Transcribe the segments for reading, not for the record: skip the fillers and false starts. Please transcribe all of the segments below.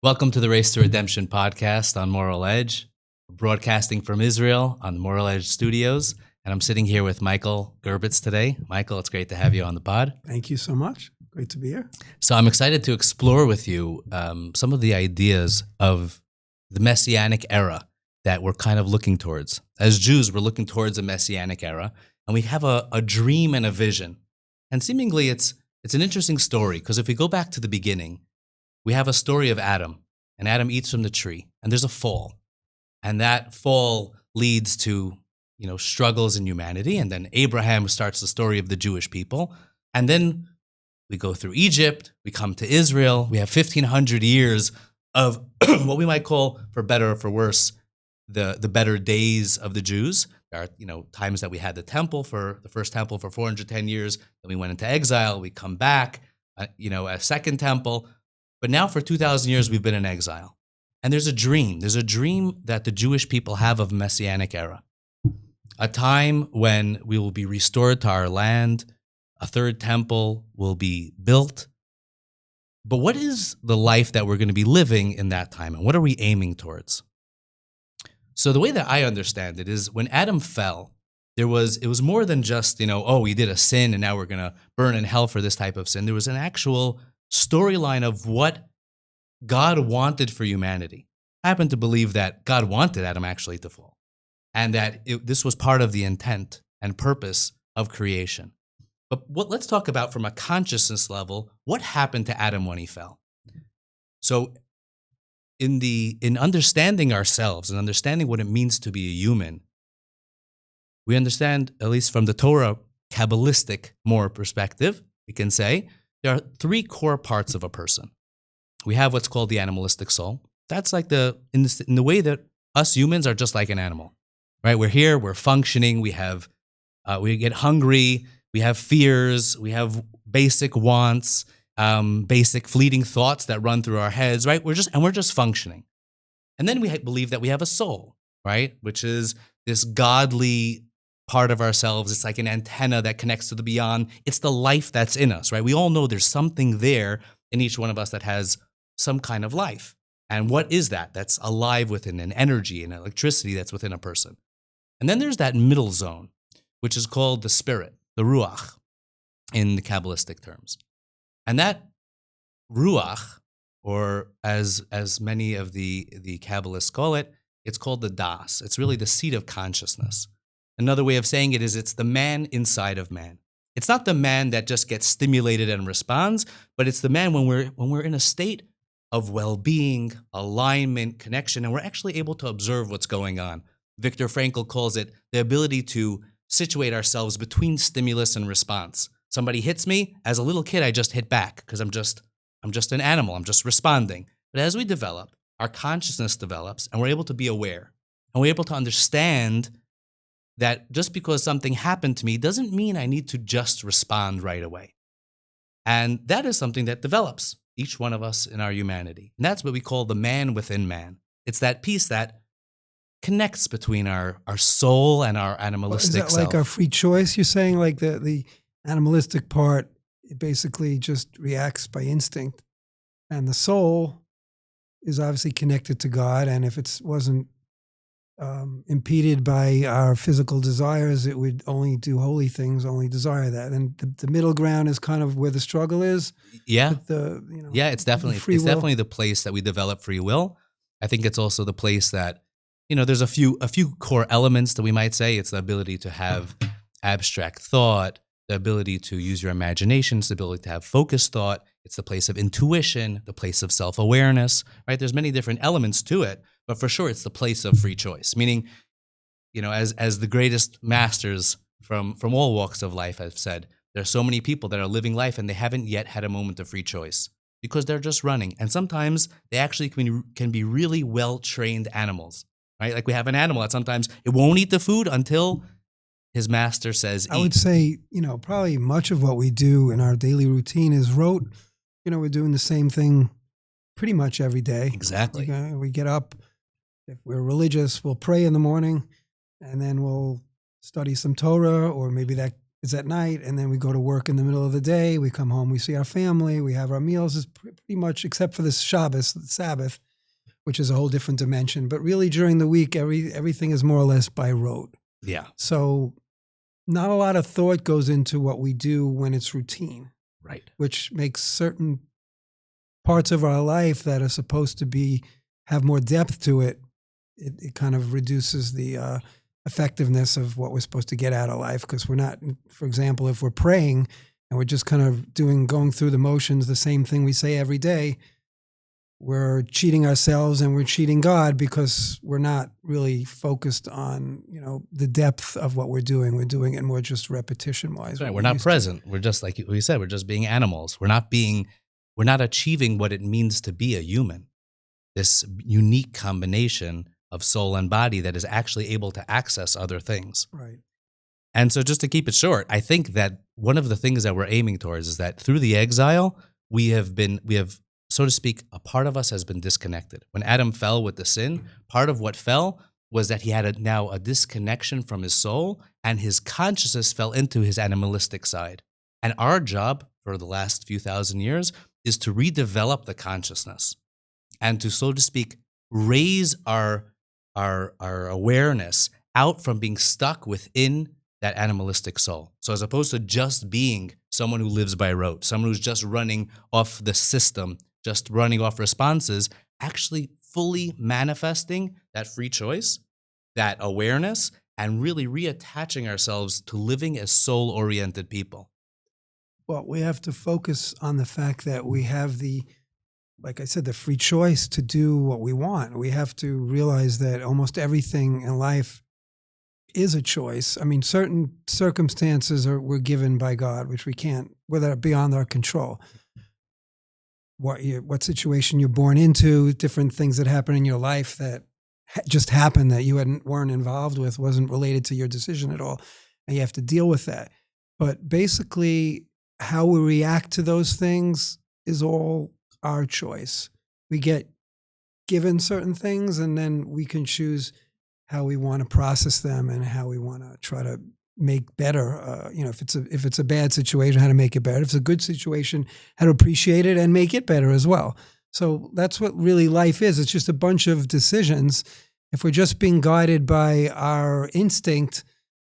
Welcome to the Race to Redemption podcast on Moral Edge, broadcasting from Israel on the Moral Edge Studios. And I'm sitting here with Michael Gerbitz today. Michael, it's great to have you on the pod. Thank you so much. Great to be here. So I'm excited to explore with you some of the ideas of the Messianic era that we're kind of looking towards. As Jews, we're looking towards a Messianic era, and we have a dream and a vision. And seemingly it's an interesting story, because if we go back to the beginning, we have a story of Adam, and Adam eats from the tree, and there's a fall. And that fall leads to, struggles in humanity. And then Abraham starts the story of the Jewish people. And then we go through Egypt, we come to Israel. We have 1,500 years of what we might call, for better or for worse, the better days of the Jews. There are, times that we had the first temple for 410 years. Then we went into exile. We come back, a second temple. But now for 2,000 years, we've been in exile. And there's a dream. There's a dream that the Jewish people have of Messianic era, a time when we will be restored to our land, a third temple will be built. But what is the life that we're going to be living in that time, and what are we aiming towards? So the way that I understand it is when Adam fell, it was more than just, we did a sin and now we're going to burn in hell for this type of sin. There was an actual storyline of what God wanted for humanity. I happen to believe that God wanted Adam actually to fall, and that this was part of the intent and purpose of creation. But let's talk about, from a consciousness level, what happened to Adam when he fell. So in understanding ourselves and understanding what it means to be a human, we understand, at least from the Torah Kabbalistic more perspective, we can say, there are three core parts of a person. We have what's called the animalistic soul. That's like in the way that us humans are just like an animal, right? We're here, we're functioning, we get hungry, we have fears, we have basic wants, basic fleeting thoughts that run through our heads, right? We're just functioning. And then we believe that we have a soul, right? Which is this godly part of ourselves. It's like an antenna that connects to the beyond. It's the life that's in us, right? We all know there's something there in each one of us that has some kind of life. And what is that? That's alive within an energy and electricity that's within a person. And then there's that middle zone, which is called the spirit, the ruach, in the Kabbalistic terms. And that ruach, or as many of the Kabbalists call it, it's called the das. It's really the seat of consciousness. Another way of saying it is it's the man inside of man. It's not the man that just gets stimulated and responds, but it's the man when we're in a state of well-being, alignment, connection, and we're actually able to observe what's going on. Viktor Frankl calls it the ability to situate ourselves between stimulus and response. Somebody hits me, as a little kid, I just hit back because I'm just an animal. I'm just responding. But as we develop, our consciousness develops, and we're able to be aware, and we're able to understand that just because something happened to me doesn't mean I need to just respond right away. And that is something that develops each one of us in our humanity. And that's what we call the man within man. It's that piece that connects between our soul and our animalistic self. Is that like our free choice, you're saying? Like the animalistic part, it basically just reacts by instinct. And the soul is obviously connected to God. And if it wasn't impeded by our physical desires, it would only do holy things, only desire that. And the middle ground is kind of where the struggle is. Yeah. It's definitely the place that we develop free will. I think it's also the place that, there's a few core elements that we might say. It's the ability to have abstract thought, the ability to use your imagination, the ability to have focused thought. It's the place of intuition, the place of self-awareness, right? There's many different elements to it. But for sure, it's the place of free choice, meaning, as the greatest masters from all walks of life have said, there are so many people that are living life and they haven't yet had a moment of free choice because they're just running. And sometimes they actually can be really well-trained animals, right? Like we have an animal that sometimes it won't eat the food until his master says eat. I would say, probably much of what we do in our daily routine is rote. We're doing the same thing pretty much every day. Exactly. We get up. If we're religious, we'll pray in the morning, and then we'll study some Torah, or maybe that is at night, and then we go to work in the middle of the day. We come home, we see our family, we have our meals. It's pretty much, except for this Shabbos, the Sabbath, which is a whole different dimension. But really, during the week, everything is more or less by rote. Yeah. So not a lot of thought goes into what we do when it's routine. Right. Which makes certain parts of our life that are supposed to have more depth to it. It kind of reduces the effectiveness of what we're supposed to get out of life, because we're not, for example, if we're praying and we're just kind of going through the motions, the same thing we say every day, we're cheating ourselves and we're cheating God, because we're not really focused on, the depth of what we're doing. We're doing it more just repetition-wise. Right. We're not present. We're just, like you said, we're just being animals. We're not achieving what it means to be a human. This unique combination of soul and body that is actually able to access other things. Right. And so, just to keep it short, I think that one of the things that we're aiming towards is that through the exile, we have, so to speak, a part of us has been disconnected. When Adam fell with the sin, part of what fell was that he had now a disconnection from his soul, and his consciousness fell into his animalistic side. And our job for the last few thousand years is to redevelop the consciousness and to, so to speak, raise our awareness out from being stuck within that animalistic soul. So as opposed to just being someone who lives by rote, someone who's just running off the system, just running off responses, actually fully manifesting that free choice, that awareness, and really reattaching ourselves to living as soul-oriented people. Well, we have to focus on the fact that we have like I said, the free choice to do what we want. We have to realize that almost everything in life is a choice. I mean, certain circumstances we're given by God, which we can't, whether beyond our control. What situation you're born into, different things that happen in your life that just happened that you weren't involved with, wasn't related to your decision at all, and you have to deal with that. But basically, how we react to those things is all our choice. We get given certain things, and then we can choose how we want to process them and how we want to try to make better. If it's a bad situation, how to make it better. If it's a good situation, how to appreciate it and make it better as well. So that's what really life is. It's just a bunch of decisions. If we're just being guided by our instinct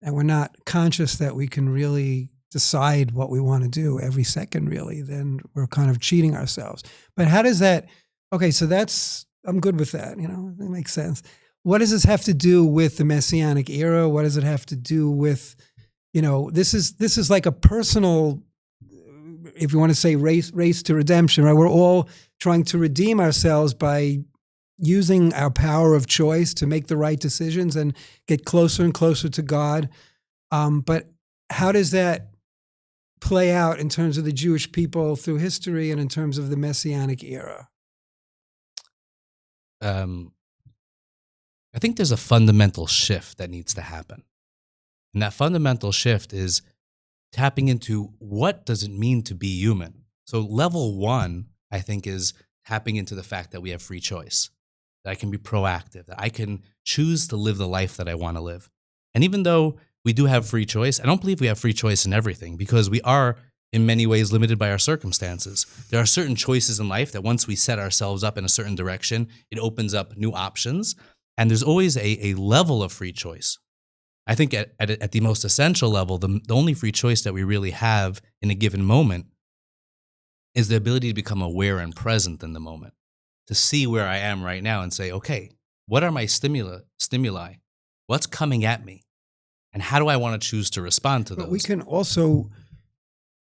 and we're not conscious that we can really decide what we want to do every second, really, then we're kind of cheating ourselves. But how does that, okay, so I'm good with that, it makes sense. What does this have to do with the Messianic era? What does it have to do with, this is like a personal, if you want to say race to redemption, right? We're all trying to redeem ourselves by using our power of choice to make the right decisions and get closer and closer to God. But how does that play out in terms of the Jewish people through history and in terms of the Messianic era? I think there's a fundamental shift that needs to happen. And that fundamental shift is tapping into what does it mean to be human. So level one, I think, is tapping into the fact that we have free choice, that I can be proactive, that I can choose to live the life that I want to live. And even though we do have free choice, I don't believe we have free choice in everything, because we are in many ways limited by our circumstances. There are certain choices in life that once we set ourselves up in a certain direction, it opens up new options. And there's always a level of free choice. I think at the most essential level, the only free choice that we really have in a given moment is the ability to become aware and present in the moment, to see where I am right now and say, okay, what are my stimuli? What's coming at me? And how do I want to choose to respond to those? But we can also,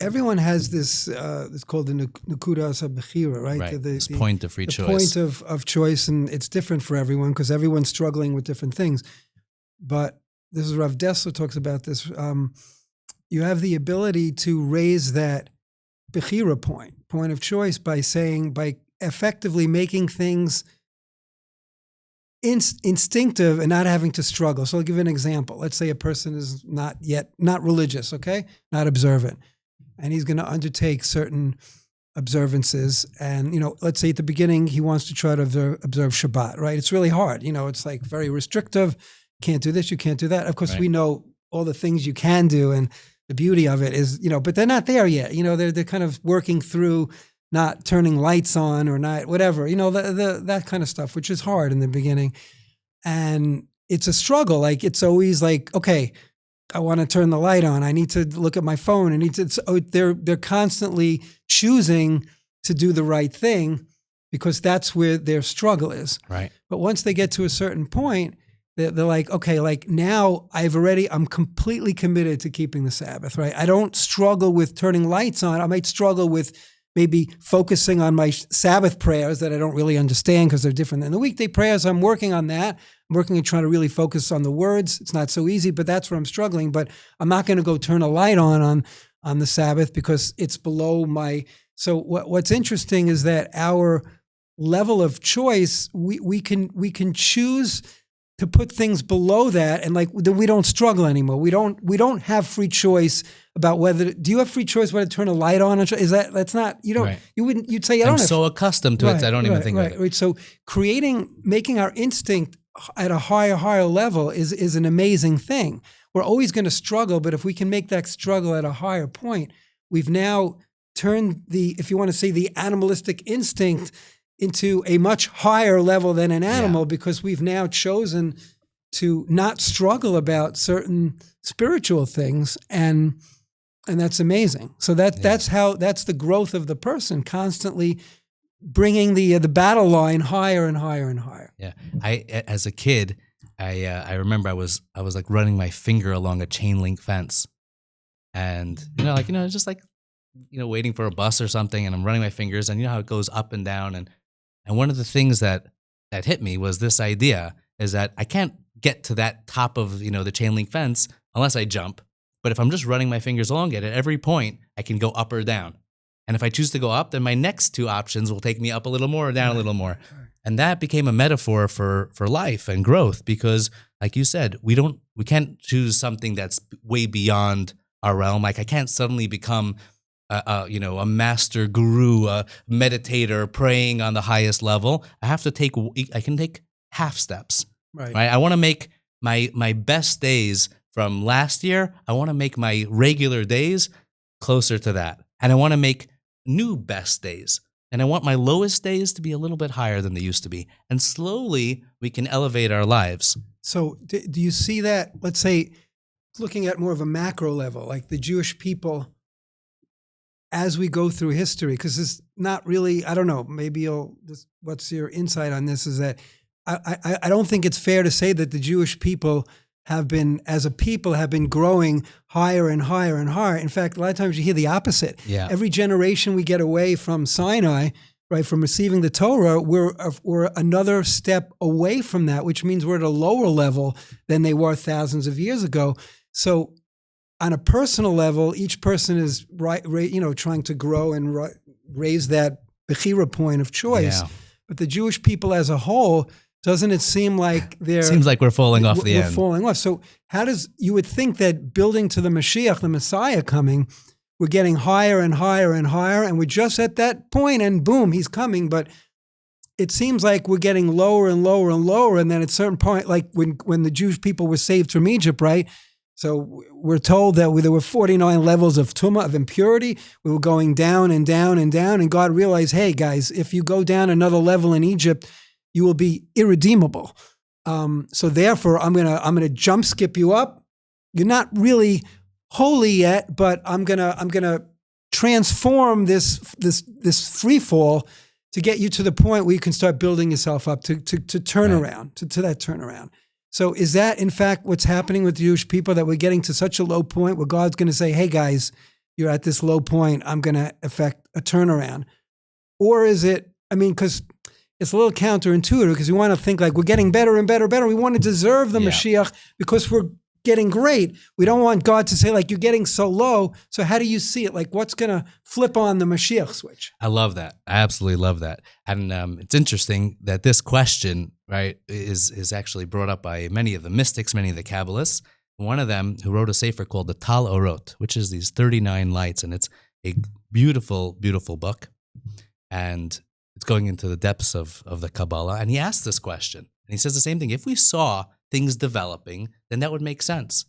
everyone has this, it's called the Nakudas HaBechira, right? Right, this point of free choice. Point of choice, and it's different for everyone because everyone's struggling with different things. But this is Rav Dessler talks about this. You have the ability to raise that Bechira point of choice by effectively making things instinctive and not having to struggle. So I'll give you an example. Let's say a person is not religious, okay? Not observant. And he's going to undertake certain observances. And, let's say at the beginning, he wants to try to observe Shabbat, right? It's really hard. It's like very restrictive. Can't do this, you can't do that. Of course, right. We know all the things you can do. And the beauty of it is, but they're not there yet. They're kind of working through not turning lights on or not whatever, that kind of stuff, which is hard in the beginning. And it's a struggle. Like, it's always like, okay, I want to turn the light on. I need to look at my phone. They're constantly choosing to do the right thing because that's where their struggle is. Right. But once they get to a certain point, they're like, okay, like now I'm completely committed to keeping the Sabbath, right? I don't struggle with turning lights on. I might struggle with maybe focusing on my Sabbath prayers that I don't really understand because they're different than the weekday prayers. I'm working on that. I'm working on trying to really focus on the words. It's not so easy, but that's where I'm struggling. But I'm not going to go turn a light on the Sabbath because it's below my. So what's interesting is that our level of choice, we can choose to put things below that, and like then we don't struggle anymore. We don't have free choice about whether. Do you have free choice whether to turn a light on? That's not, you don't. Right. You'd say I don't. I'm so accustomed to it, I don't even think about it. Right. So making our instinct at a higher level is an amazing thing. We're always going to struggle, but if we can make that struggle at a higher point, we've now turned if you want to say, the animalistic instinct into a much higher level than an animal, because we've now chosen to not struggle about certain spiritual things, and that's amazing. So that's the growth of the person, constantly bringing the battle line higher and higher and higher. Yeah, as a kid, I remember I was like running my finger along a chain link fence, and just like waiting for a bus or something, and I'm running my fingers, and how it goes up and down, and one of the things that hit me was this idea is that I can't get to that top of, the chain link fence unless I jump. But if I'm just running my fingers along it, at every point, I can go up or down. And if I choose to go up, then my next two options will take me up a little more or down a little more. And that became a metaphor for life and growth because, like you said, we can't choose something that's way beyond our realm. Like I can't suddenly become a master guru, a meditator praying on the highest level. I can take half steps. Right. I want to make my best days from last year. I want to make my regular days closer to that. And I want to make new best days. And I want my lowest days to be a little bit higher than they used to be. And slowly we can elevate our lives. So do you see that, let's say, looking at more of a macro level, like the Jewish people, as we go through history, because it's not really, I don't know, maybe what's your insight on this, is that I don't think it's fair to say that the Jewish people have been growing higher and higher and higher. In fact, a lot of times you hear the opposite. Yeah. Every generation we get away from Sinai, right, from receiving the Torah, we're another step away from that, which means we're at a lower level than they were thousands of years ago. So on a personal level, each person is trying to grow and raise that bechira point of choice. Yeah. But the Jewish people as a whole, doesn't it seem like seems like we're falling off the end? We're falling off. So you would think that building to the Mashiach, the Messiah coming, we're getting higher and higher and higher, and we're just at that point, and boom, he's coming. But it seems like we're getting lower and lower and lower, and then at a certain point, like when the Jewish people were saved from Egypt, right? So we're told that there were 49 levels of tumah, of impurity. We were going down and down and down, and God realized, hey, guys, if you go down another level in Egypt, you will be irredeemable. So therefore, I'm gonna jump skip you up. You're not really holy yet, but I'm gonna transform this free fall to get you to the point where you can start building yourself up to turn around, to that turnaround. So is that, in fact, what's happening with the Jewish people, that we're getting to such a low point where God's going to say, hey, guys, you're at this low point. I'm going to effect a turnaround? Or is it, because it's a little counterintuitive, because we want to think like we're getting better and better and better. We want to deserve the Mashiach because we're getting great. We don't want God to say, like, you're getting so low. So how do you see it? Like, what's going to flip on the Mashiach switch? I love that. I absolutely love that. And it's interesting that this question, right, is actually brought up by many of the mystics, many of the Kabbalists. One of them who wrote a sefer called the Tal Orot, which is these 39 lights, and it's a beautiful, beautiful book. And it's going into the depths of the Kabbalah. And he asked this question. And he says the same thing. If we saw things developing, then that would make sense.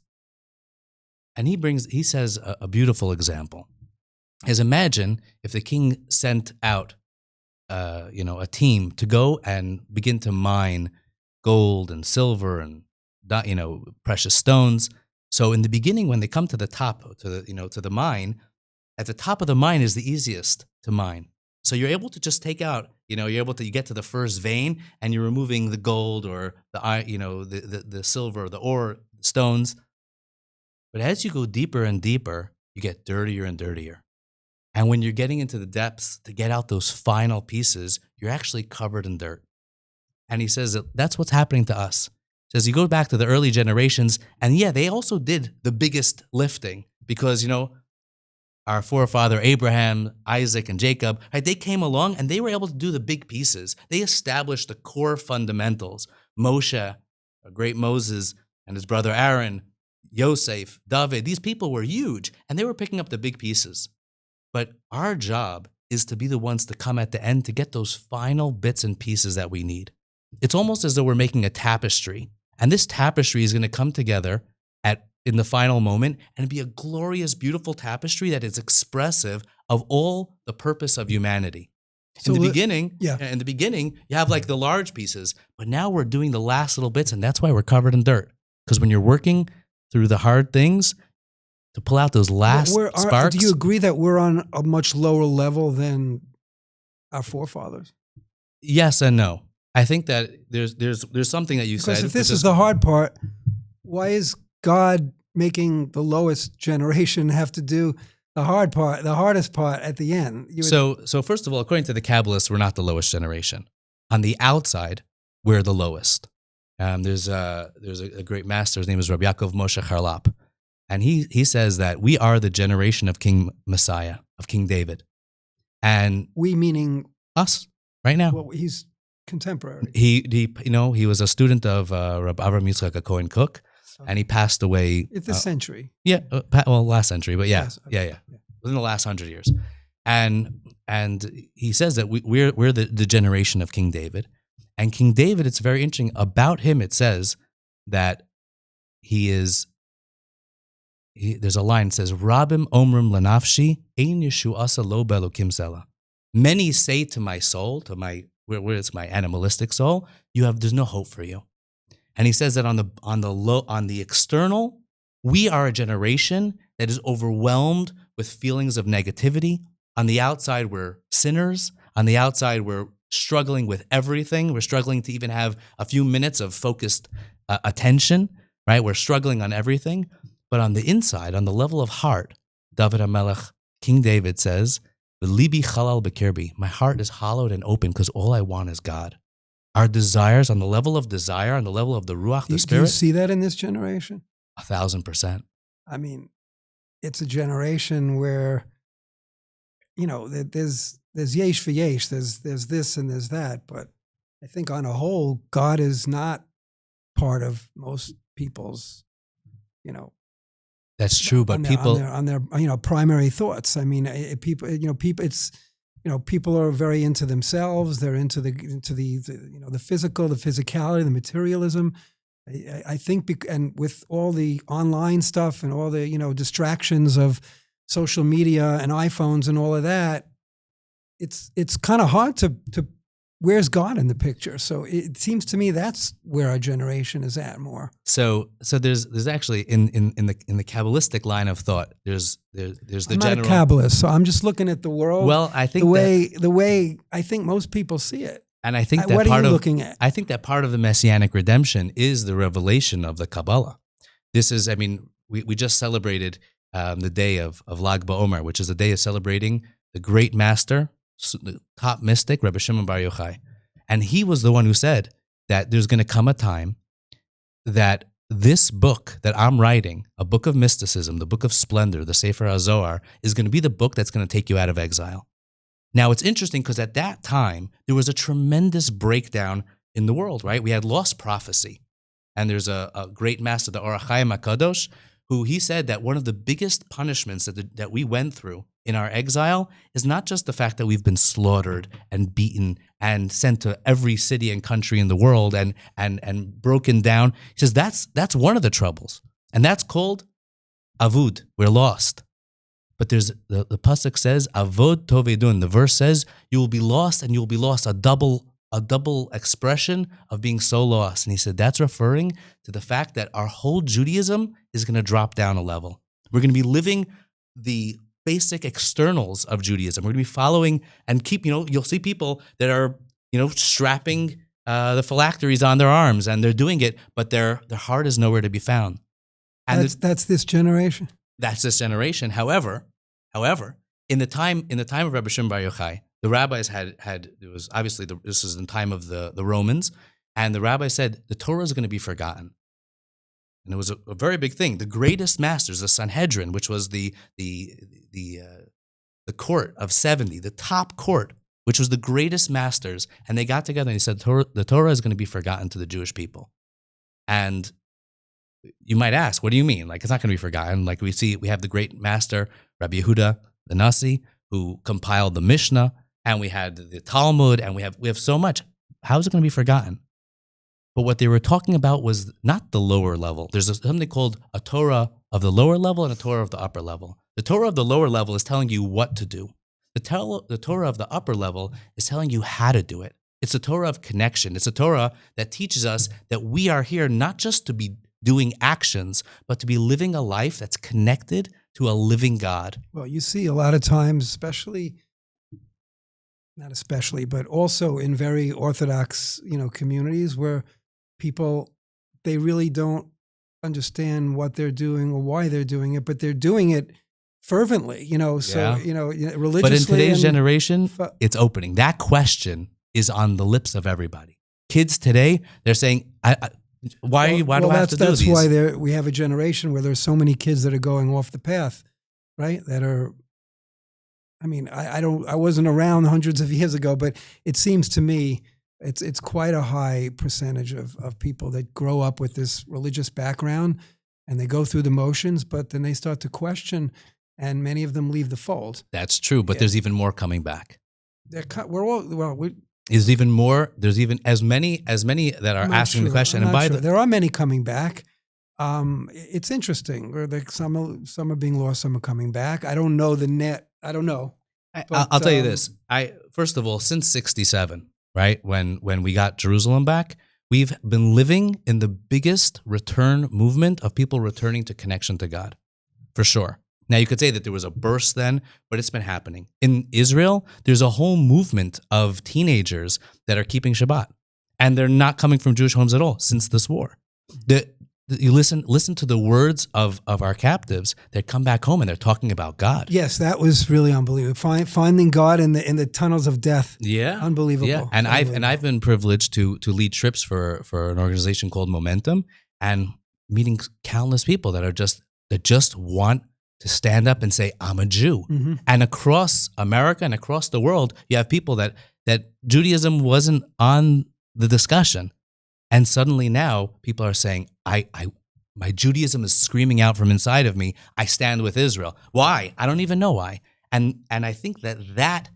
And he says a beautiful example is imagine if the king sent out, a team to go and begin to mine gold and silver and, precious stones. So in the beginning, when they come to the top, to the mine, at the top of the mine is the easiest to mine. So you're able to just take out, you get to the first vein and you're removing the gold or the silver, the ore, stones. But as you go deeper and deeper, you get dirtier and dirtier. And when you're getting into the depths to get out those final pieces, you're actually covered in dirt. And he says that's what's happening to us. He says you go back to the early generations, and yeah, they also did the biggest lifting because, our forefather Abraham, Isaac, and Jacob, right, they came along and they were able to do the big pieces. They established the core fundamentals. Moshe, a great Moses, and his brother Aaron, Yosef, David, these people were huge, and they were picking up the big pieces. But our job is to be the ones to come at the end to get those final bits and pieces that we need. It's almost as though we're making a tapestry, and this tapestry is going to come together in the final moment and be a glorious, beautiful tapestry that is expressive of all the purpose of humanity. In the beginning, you have like the large pieces, but now we're doing the last little bits, and that's why we're covered in dirt. Because when you're working through the hard things to pull out those last sparks. Do you agree that we're on a much lower level than our forefathers? Yes and no. I think that there's something that you said. Because if this is the hard part, why is God making the lowest generation have to do the hard part, the hardest part at the end? So first of all, according to the Kabbalists, we're not the lowest generation. On the outside, we're the lowest. There's a great master. His name is Rabbi Yaakov Moshe Charlap, and he says that we are the generation of King Messiah, of King David, and we meaning us right now. Well, he's contemporary. He was a student of Rabbi Avram Yitzchak Cohen Cook, and he passed away. It's this century. Yeah, last century, but yeah. Within the last 100 years, and he says that we're the generation of King David. And King David, it's very interesting. About him, it says that there's a line that says, Rabim omrim lanafshi, ein yeshuasa lo be'elokim sela. Many say to my soul, where it's my animalistic soul, there's no hope for you. And he says that on the external, we are a generation that is overwhelmed with feelings of negativity. On the outside, we're sinners. On the outside, we're struggling with everything. We're struggling to even have a few minutes of focused attention, right? We're struggling on everything. But on the inside, on the level of heart, David HaMelech, King David says, Libi chalal bekirbi, my heart is hollowed and open because all I want is God. Our desires, on the level of desire, on the level of the Ruach, the Spirit. Do you see that in this generation? 1,000%. I mean, it's a generation where, there's yesh for yesh, there's this and there's that, but I think on a whole, God is not part of most people's, That's true, but people on their primary thoughts. I mean, people are very into themselves. They're into the physical, the physicality, the materialism. I think, and with all the online stuff and all the distractions of social media and iPhones and all of that, it's kind of hard to where's God in the picture? So it seems to me that's where our generation is at more. So there's actually in the Kabbalistic line of thought, there's the I'm general. not a Kabbalist, so I'm just looking at the world. Well, I think the way I think most people see it. And I think that what are you looking at? I think that part of the Messianic redemption is the revelation of the Kabbalah. This is, we just celebrated the day of Lag BaOmer, which is a day of celebrating the great master, the top mystic, Rebbe Shimon Bar Yochai. And he was the one who said that there's going to come a time that this book that I'm writing, a book of mysticism, the book of splendor, the Sefer HaZohar, is going to be the book that's going to take you out of exile. Now, it's interesting because at that time, there was a tremendous breakdown in the world, right? We had lost prophecy. And there's a great master, the Or HaChaim HaKadosh, who he said that one of the biggest punishments that we went through in our exile is not just the fact that we've been slaughtered and beaten and sent to every city and country in the world and broken down. He says that's one of the troubles. And that's called avud, we're lost. But there's the pasuk says, avod tovedun. The verse says, you will be lost, and you will be lost. A double expression of being so lost. And he said that's referring to the fact that our whole Judaism is going to drop down a level. We're going to be living the basic externals of Judaism. We're going to be following and keep, you'll see people that are, strapping the phylacteries on their arms, and they're doing it, but their heart is nowhere to be found. And that's this generation. That's this generation. However, in the time of Rabbi Shimon Bar Yochai, the rabbis had it was obviously this is in the time of the Romans, and the rabbis said the Torah is going to be forgotten. And it was a very big thing. The greatest masters, the Sanhedrin, which was the court of 70, the top court, which was the greatest masters, and they got together and they said the Torah is going to be forgotten to the Jewish people. And you might ask, what do you mean? Like, it's not going to be forgotten. Like, we have the great master, Rabbi Yehuda Raice, who compiled the Mishnah, and we had the Talmud, and we have so much. How is it going to be forgotten? But what they were talking about was not the lower level. There's something called a Torah of the lower level and a Torah of the upper level. The Torah of the lower level is telling you what to do. The Torah of the upper level is telling you how to do it. It's a Torah of connection. It's a Torah that teaches us that we are here not just to be doing actions, but to be living a life that's connected to a living God. Well, you see a lot of times, but also in very Orthodox, communities where people, they really don't understand what they're doing or why they're doing it, but they're doing it fervently, religiously. But in today's generation, it's opening. That question is on the lips of everybody. Kids today, they're saying, why do I have to do these? That's why we have a generation where there's so many kids that are going off the path, right? That are, I wasn't around hundreds of years ago, but it seems to me it's quite a high percentage of people that grow up with this religious background and they go through the motions, but then they start to question, and many of them leave the fold. That's true, but there's even more coming back. There's even more. There's even as many that are asking the question. And there are many coming back. It's interesting. Some are being lost, some are coming back. I don't know the net. I don't know. I'll tell you this. First of all, since '67, right, when we got Jerusalem back, we've been living in the biggest return movement of people returning to connection to God, for sure. Now, you could say that there was a burst then, but it's been happening. In Israel, there's a whole movement of teenagers that are keeping Shabbat, and they're not coming from Jewish homes at all since this war. You listen to the words of our captives that come back home, and they're talking about God. Yes, that was really unbelievable. Finding God in the tunnels of death. Yeah, unbelievable. Yeah, and I've been privileged to lead trips for an organization called Momentum, and meeting countless people that just want to stand up and say, I'm a Jew. Mm-hmm. And across America and across the world, you have people that Judaism wasn't on the discussion. And suddenly now people are saying, my Judaism is screaming out from inside of me. I stand with Israel. Why? I don't even know why. And I think that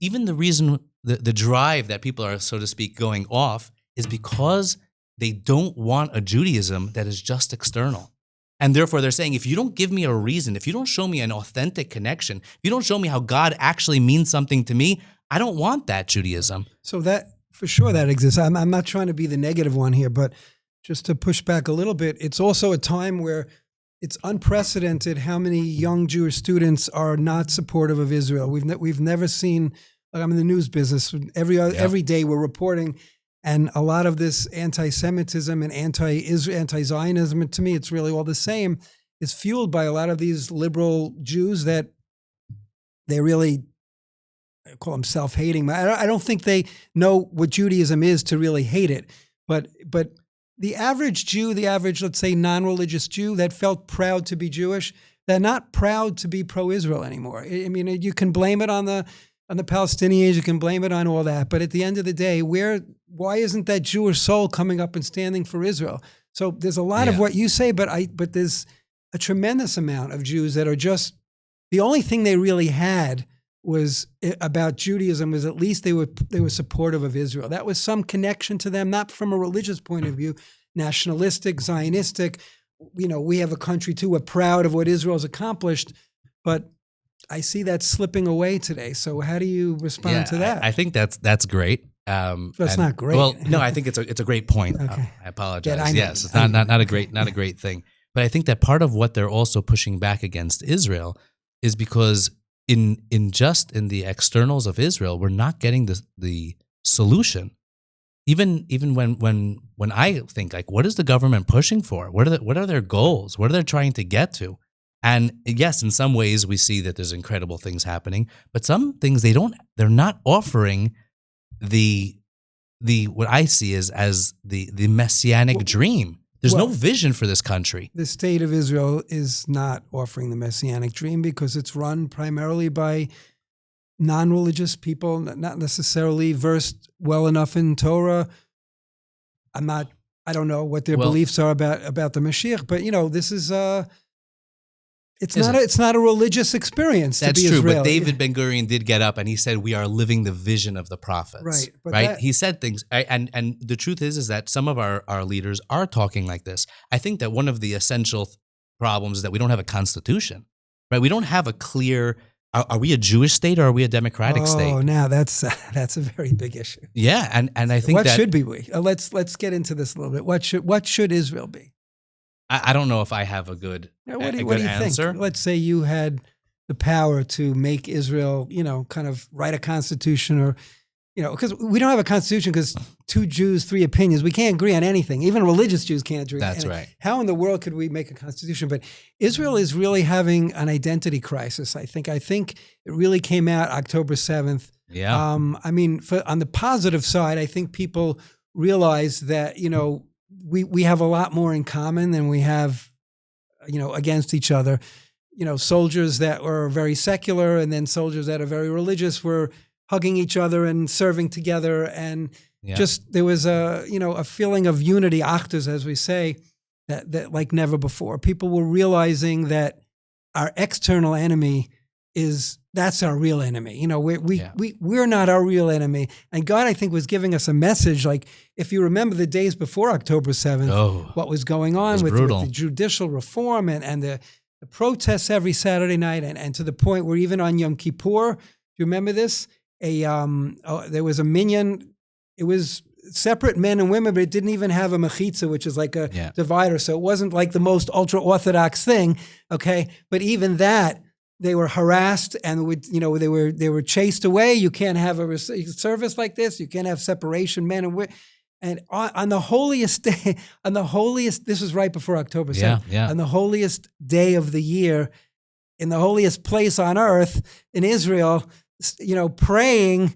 even the reason, the drive that people are, so to speak, going off is because they don't want a Judaism that is just external. And therefore, they're saying, if you don't give me a reason, if you don't show me an authentic connection, if you don't show me how God actually means something to me, I don't want that Judaism. So that, for sure, that exists. I'm not trying to be the negative one here, but just to push back a little bit, it's also a time where it's unprecedented how many young Jewish students are not supportive of Israel. We've never seen, like, I'm in the news business. Every day we're reporting. And a lot of this anti-Semitism and anti-Zionism, to me, it's really all the same, is fueled by a lot of these liberal Jews that they really, I call them self-hating. I don't think they know what Judaism is to really hate it. But the average Jew, let's say, non-religious Jew that felt proud to be Jewish, they're not proud to be pro-Israel anymore. I mean, you can blame it on the Palestinians, you can blame it on all that. But at the end of the day, why isn't that Jewish soul coming up and standing for Israel? So there's a lot of what you say, but there's a tremendous amount of Jews that are just, the only thing they really had was about Judaism was at least they were supportive of Israel. That was some connection to them, not from a religious point of view, nationalistic, Zionistic, we have a country too. We're proud of what Israel's accomplished, but I see that slipping away today. So how do you respond to that? I think that's great. So it's not great. Well, no, I think it's a great point. Okay. I apologize. Yeah, I know. Yes, it's not a great thing. But I think that part of what they're also pushing back against Israel is because in the externals of Israel, we're not getting the solution. Even when I think, like, what is the government pushing for? What are their goals? What are they trying to get to? And yes, in some ways we see that there's incredible things happening, but some things they're not offering the what I see as the messianic dream. There's no vision for this country. The state of Israel is not offering the messianic dream because it's run primarily by non-religious people, not necessarily versed well enough in Torah. I don't know what their beliefs are about the Mashiach, but this is it's not a religious experience. That's to be true, Israeli. but David Ben Gurion did get up and he said, "We are living the vision of the prophets." Right, but right. He said things, and the truth is that some of our leaders are talking like this. I think that one of the essential problems is that we don't have a constitution, right? We don't have a clear. Are we a Jewish state or are we a democratic state? Oh, now that's a very big issue. Yeah, and I think what should be we? Let's get into this a little bit. What should Israel be? I don't know if I have a good what do you answer. Think? Let's say you had the power to make Israel, kind of write a constitution, or because we don't have a constitution because 2 Jews, 3 opinions. We can't agree on anything. Even religious Jews can't agree. That's right. How in the world could we make a constitution? But Israel is really having an identity crisis. I think it really came out October 7th. Yeah. On the positive side, I think people realize that we have a lot more in common than we have, against each other. Soldiers that were very secular and then soldiers that are very religious were hugging each other and serving together, and just there was a feeling of unity, achdus, as we say, that like never before. People were realizing that our external enemy that's our real enemy. We're not our real enemy. And God, I think, was giving us a message. Like, if you remember the days before October 7th, what was going on with the judicial reform and the protests every Saturday night, and to the point where even on Yom Kippur, do you remember this? There was a minyan. It was separate men and women, but it didn't even have a mechitza, which is like a divider. So it wasn't like the most ultra-Orthodox thing, okay? But even that, they were harassed and they were chased away. You can't have a service like this. You can't have separation, men and women. And on the holiest day, this was right before October 7th, on the holiest day of the year, in the holiest place on earth, in Israel, praying,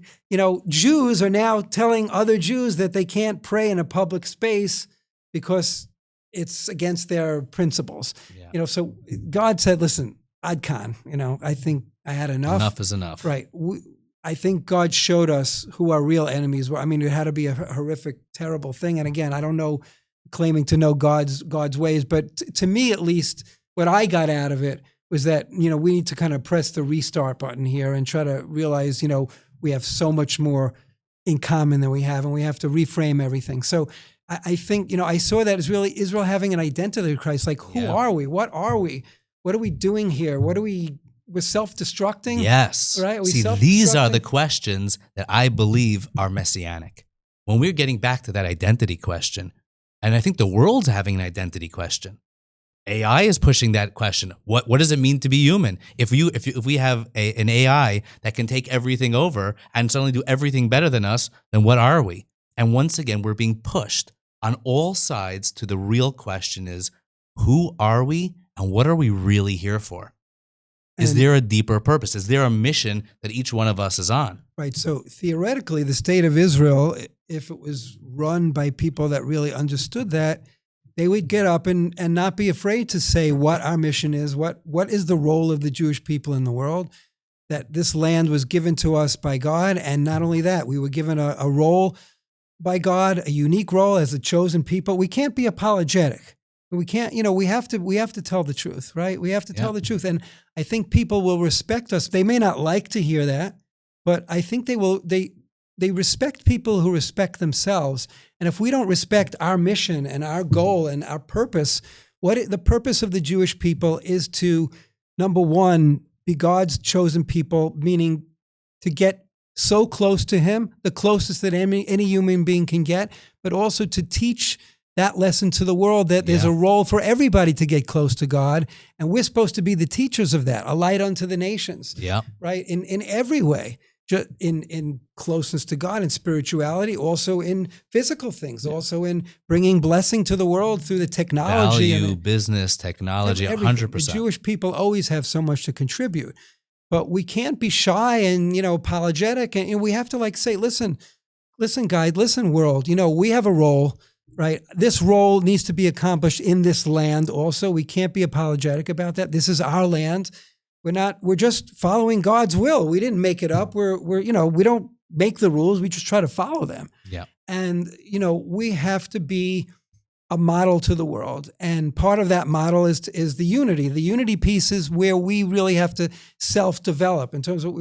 Jews are now telling other Jews that they can't pray in a public space because it's against their principles. Yeah. So God said, listen, Ad Khan, I think I had enough. Enough is enough. Right. I think God showed us who our real enemies were. It had to be a horrific, terrible thing. And again, I don't know, claiming to know God's ways, but to me, at least, what I got out of it was that, we need to kind of press the restart button here and try to realize, we have so much more in common than we have, and we have to reframe everything. So I think, I saw that as really Israel having an identity crisis. Like, who are we? What are we? What are we doing here? We're self-destructing? Yes. Right? See, these are the questions that I believe are messianic. When we're getting back to that identity question, and I think the world's having an identity question. AI is pushing that question. What does it mean to be human? If we have an AI that can take everything over and suddenly do everything better than us, then what are we? And once again, we're being pushed on all sides to the real question is, who are we? And what are we really here for? Is there a deeper purpose? Is there a mission that each one of us is on? Right. So theoretically, the state of Israel, if it was run by people that really understood that, they would get up and not be afraid to say what our mission is, what is the role of the Jewish people in the world, that this land was given to us by God. And not only that, we were given a role by God, a unique role as a chosen people. We can't be apologetic. We can't, we have to tell the truth, right? We have to tell the truth. And I think people will respect us. They may not like to hear that, but I think they respect people who respect themselves. And if we don't respect our mission and our goal and our purpose, the purpose of the Jewish people is to, number one, be God's chosen people, meaning to get so close to him, the closest that any human being can get, but also to teach that lesson to the world that there's a role for everybody to get close to God. And we're supposed to be the teachers of that, a light unto the nations, right? In every way, just in closeness to God, in spirituality, also in physical things, also in bringing blessing to the world through the technology. Value, business, technology, 100%. The Jewish people always have so much to contribute. But we can't be shy and, apologetic. And we have to say, listen, guys, listen, world, we have a role, right? This role needs to be accomplished in this land also. We can't be apologetic about that. This is our land. We're just following God's will. We didn't make it up. We don't make the rules. We just try to follow them. Yeah. And, we have to be a model to the world. And part of that model is the unity. The unity piece is where we really have to self-develop in terms of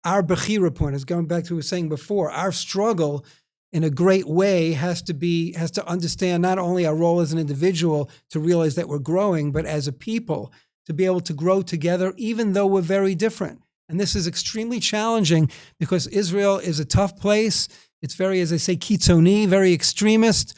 our Bechira point is going back to what we were saying before. Our struggle in a great way has to understand not only our role as an individual to realize that we're growing, but as a people to be able to grow together, even though we're very different. And this is extremely challenging because Israel is a tough place. It's very, as I say, kitzoni, very extremist.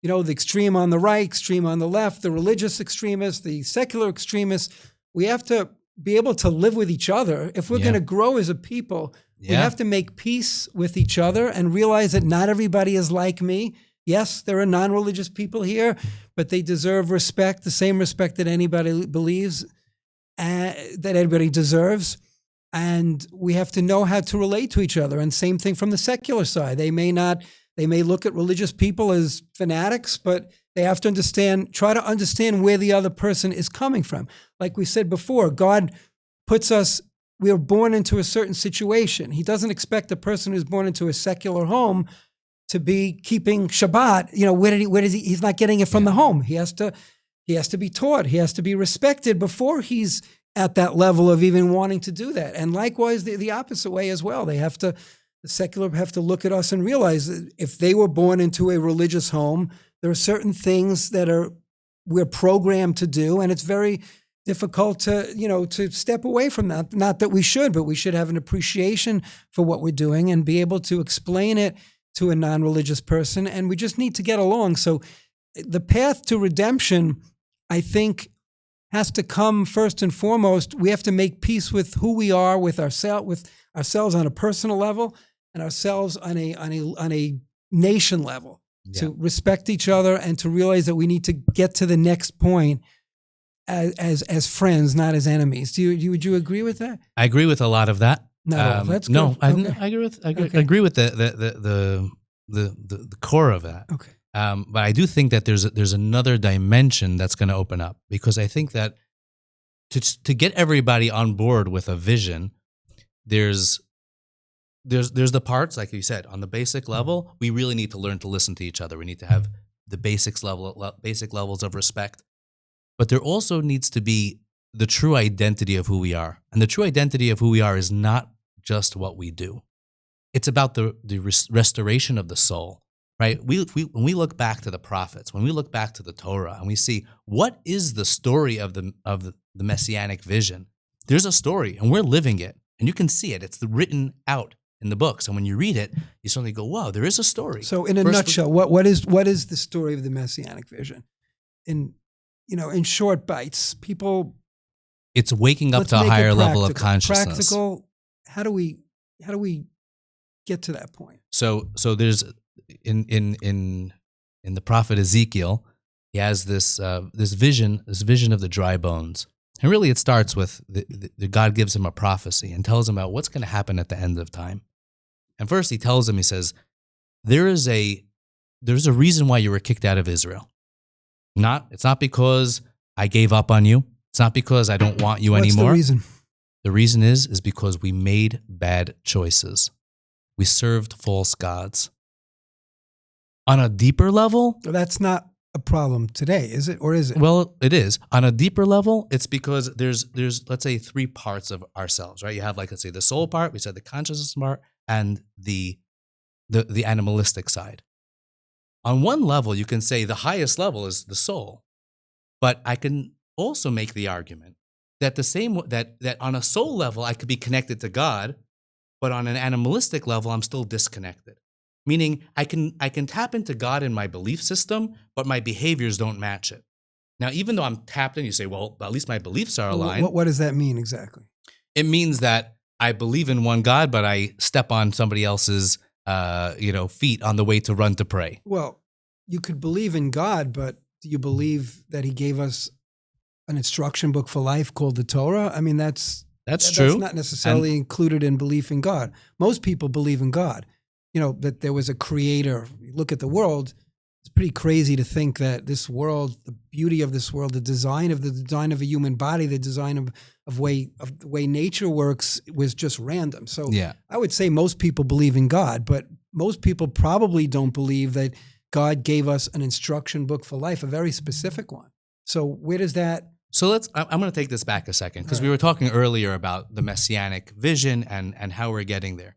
The extreme on the right, extreme on the left, the religious extremists, the secular extremists. We have to be able to live with each other. If we're going to grow as a people, we have to make peace with each other and realize that not everybody is like me. Yes, there are non-religious people here, but they deserve respect, the same respect that anybody believes that everybody deserves. And we have to know how to relate to each other. And same thing from the secular side. They may look at religious people as fanatics, but they have to try to understand where the other person is coming from. Like we said before, God we are born into a certain situation. He doesn't expect the person who's born into a secular home to be keeping Shabbat. He's not getting it from the home. He has to be taught. He has to be respected before he's at that level of even wanting to do that. And likewise, the opposite way as well. The secular have to look at us and realize that if they were born into a religious home, there are certain things that we're programmed to do, and it's very difficult to step away from that. Not that we should, but we should have an appreciation for what we're doing and be able to explain it to a non-religious person. And we just need to get along. So the path to redemption, I think, has to come first and foremost. We have to make peace with who we are, with ourselves on a personal level, and ourselves on a nation level. To respect each other and to realize that we need to get to the next point as friends, not as enemies. Would you agree with that? I agree with a lot of that. That's good. No, I Okay. agree with the core of that. Okay. But I do think that there's another dimension that's going to open up, because I think that to get everybody on board with a vision, there's the parts, like you said, on the basic level. We really need to learn to listen to each other. We need to have the basic levels of respect. But there also needs to be the true identity of who we are. And the true identity of who we are is not just what we do. It's about the restoration of the soul, right? When we look back to the prophets, when we look back to the Torah, and we see what is the story of the Messianic vision, there's a story, and we're living it. And you can see it. It's written out in the books. And when you read it, you suddenly go, wow, there is a story. So in a nutshell, what is the story of the Messianic vision? In short bites, people. It's waking up to a higher level of consciousness. Practical. How do we get to that point? So there's in the prophet Ezekiel, he has this vision of the dry bones. And really it starts with the God gives him a prophecy and tells him about what's going to happen at the end of time. And first he tells him, he says, there's a reason why you were kicked out of Israel. It's not because I gave up on you. It's not because I don't want you anymore. What's the reason? The reason is because we made bad choices. We served false gods. On a deeper level, that's not a problem today, is it? Or is it? Well, it is. On a deeper level, it's because there's let's say three parts of ourselves, right? You have let's say the soul part, we said the consciousness part, and the animalistic side. On one level, you can say the highest level is the soul. But I can also make the argument that that on a soul level I could be connected to God, but on an animalistic level I'm still disconnected. Meaning I can tap into God in my belief system, but my behaviors don't match it. Now, even though I'm tapped in, you say, well, at least my beliefs are aligned. What does that mean exactly? It means that I believe in one God, but I step on somebody else's feet on the way to run to pray. Well, you could believe in God, but do you believe that he gave us an instruction book for life called the Torah? I mean, that's true. That's not necessarily included in belief in God. Most people believe in God. That there was a creator. You look at the world, it's pretty crazy to think that this world, the beauty of this world, the design of a human body, the design of the way nature works was just random. So yeah. I would say most people believe in God, but most people probably don't believe that God gave us an instruction book for life, a very specific one. So where does that? So I'm going to take this back a second because we were talking earlier about the Messianic vision and how we're getting there.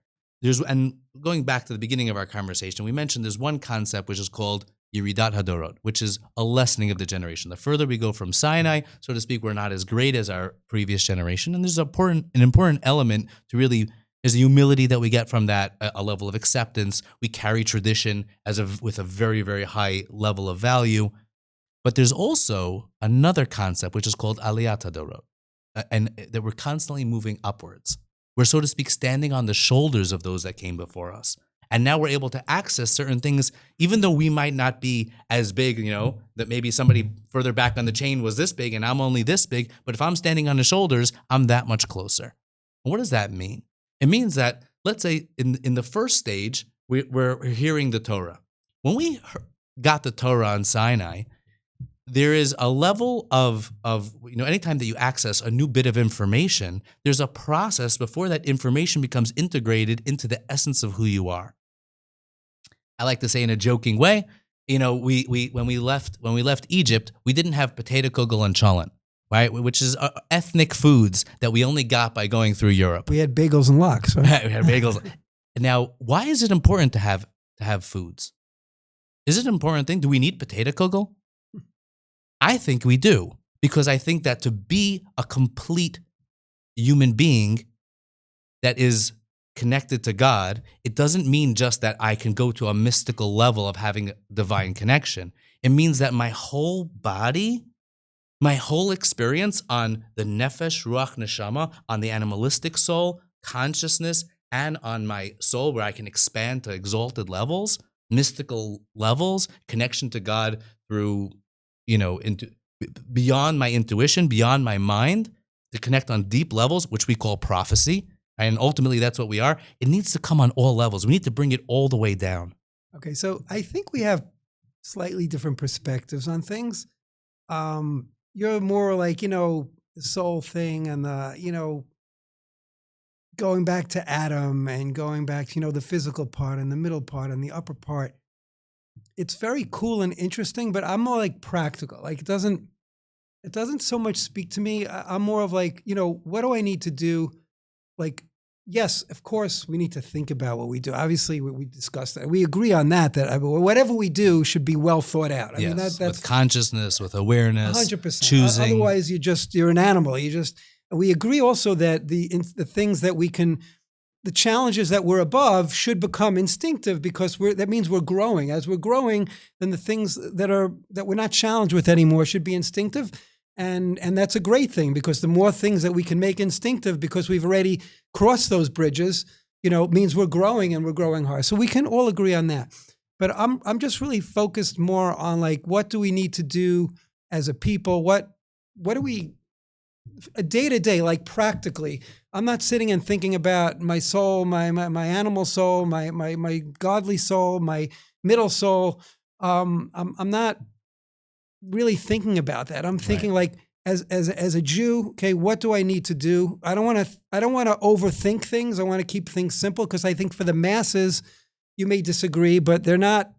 And going back to the beginning of our conversation, we mentioned there's one concept which is called Yeridat Hadorot, which is a lessening of the generation. The further we go from Sinai, so to speak, we're not as great as our previous generation. And there's an important element to really is the humility that we get from that, a level of acceptance. We carry tradition with a very, very high level of value. But there's also another concept which is called Aliyat Hadorot, and that we're constantly moving upwards. We're, so to speak, standing on the shoulders of those that came before us. And now we're able to access certain things, even though we might not be as big, that maybe somebody further back on the chain was this big and I'm only this big. But if I'm standing on the shoulders, I'm that much closer. And what does that mean? It means that, let's say in the first stage, we're hearing the Torah. When we got the Torah on Sinai, there is a level of anytime that you access a new bit of information, there's a process before that information becomes integrated into the essence of who you are. I like to say in a joking way, when we left Egypt, we didn't have potato kugel and cholent, right? Which is ethnic foods that we only got by going through Europe. We had bagels and lox. Right? We had bagels. Now, why is it important to have foods? Is it an important thing? Do we need potato kugel? I think we do, because I think that to be a complete human being that is connected to God, it doesn't mean just that I can go to a mystical level of having divine connection. It means that my whole body, my whole experience on the nefesh, ruach, neshama, on the animalistic soul, consciousness, and on my soul where I can expand to exalted levels, mystical levels, connection to God through into beyond my intuition, beyond my mind, to connect on deep levels, which we call prophecy. And ultimately, that's what we are. It needs to come on all levels. We need to bring it all the way down. Okay, so I think we have slightly different perspectives on things. You're more like, the soul thing and the, going back to Adam and going back to, the physical part and the middle part and the upper part. It's very cool and interesting, but I'm more like practical. Like it doesn't so much speak to me. I'm more of like, what do I need to do? Like, yes, of course, we need to think about what we do. Obviously, we discussed that. We agree on that whatever we do should be well thought out. I mean, that's with consciousness, with awareness, 100%. choosing. Otherwise, you're an animal. We agree also that the things that we can, the challenges that we're above should become instinctive, because that means we're growing. As we're growing, then the things that we're not challenged with anymore should be instinctive. And that's a great thing, because the more things that we can make instinctive, because we've already crossed those bridges, means we're growing and we're growing hard. So we can all agree on that. But I'm just really focused more on like, what do we need to do as a people? What do we, a day to day, like practically? I'm not sitting and thinking about my soul, my animal soul, my godly soul, my middle soul. I'm not really thinking about that. I'm thinking like, as a Jew, okay, what do I need to do? I don't want to overthink things. I want to keep things simple, because I think for the masses, you may disagree, but they're not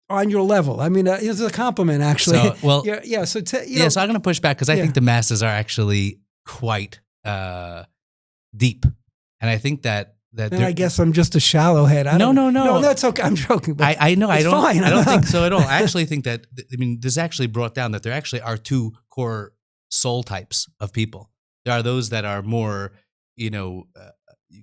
on your level. I mean, it's a compliment, actually. So, well, yeah. So so I'm going to push back, because I think the masses are actually quite deep, and I think that that And I guess I'm just a shallow head. No. No, that's okay. I'm joking. But I know. it's fine. I don't think so at all. I actually think that, this actually brought down that there actually are two core soul types of people. There are those that are more, you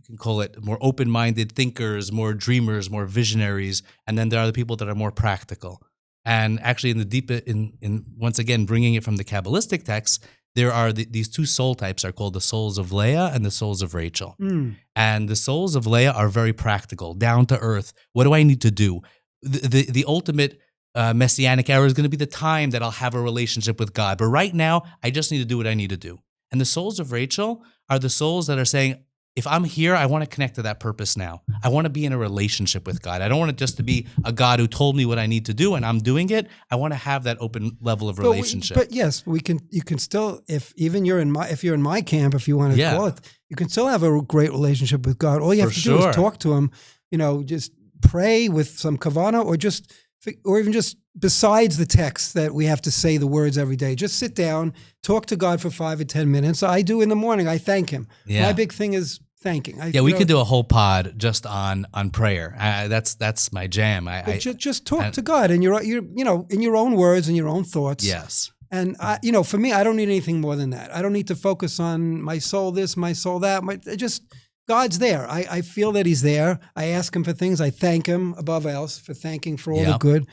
can call it more open-minded thinkers, more dreamers, more visionaries. And then there are the people that are more practical. And actually in once again, bringing it from the Kabbalistic texts, there are these two soul types are called the souls of Leah and the souls of Rachel. And the souls of Leah are very practical, down to earth. What do I need to do? The ultimate Messianic era is going to be the time that I'll have a relationship with God. But right now, I just need to do what I need to do. And the souls of Rachel are the souls that are saying, if I'm here, I want to connect to that purpose now. I want to be in a relationship with God. I don't want it just to be a God who told me what I need to do and I'm doing it. I want to have that open level of relationship. But yes, you can still, if you're in my camp, if you want to call it, you can still have a great relationship with God. All you have to do is talk to him, just pray with some kavanah, or even just besides the text that we have to say the words every day, just sit down, talk to God for 5 or 10 minutes. I do in the morning. I thank him. My big thing is thanking. We could do a whole pod just on prayer. That's my jam. Just talk to God in your in your own words and your own thoughts. Yes. And for me, I don't need anything more than that. I don't need to focus on my soul this, my soul that. God's there. I feel that he's there. I ask him for things. I thank him above else for thanking for all the good.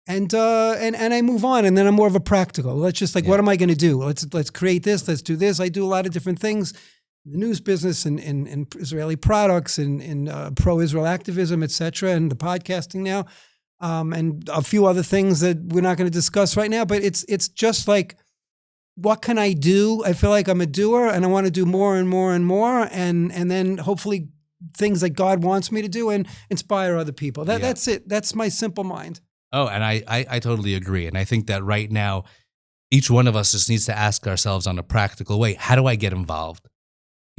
And I move on, and then I'm more of a practical. Let's just what am I going to do? Let's create this. Let's do this. I do a lot of different things. The news business and Israeli products and pro-Israel activism, etc., and the podcasting now, and a few other things that we're not going to discuss right now. But it's just like, what can I do? I feel like I'm a doer, and I want to do more and more and more, and then hopefully things that God wants me to do and inspire other people. That's it. That's my simple mind. Oh, and I totally agree. And I think that right now, each one of us just needs to ask ourselves on a practical way, how do I get involved?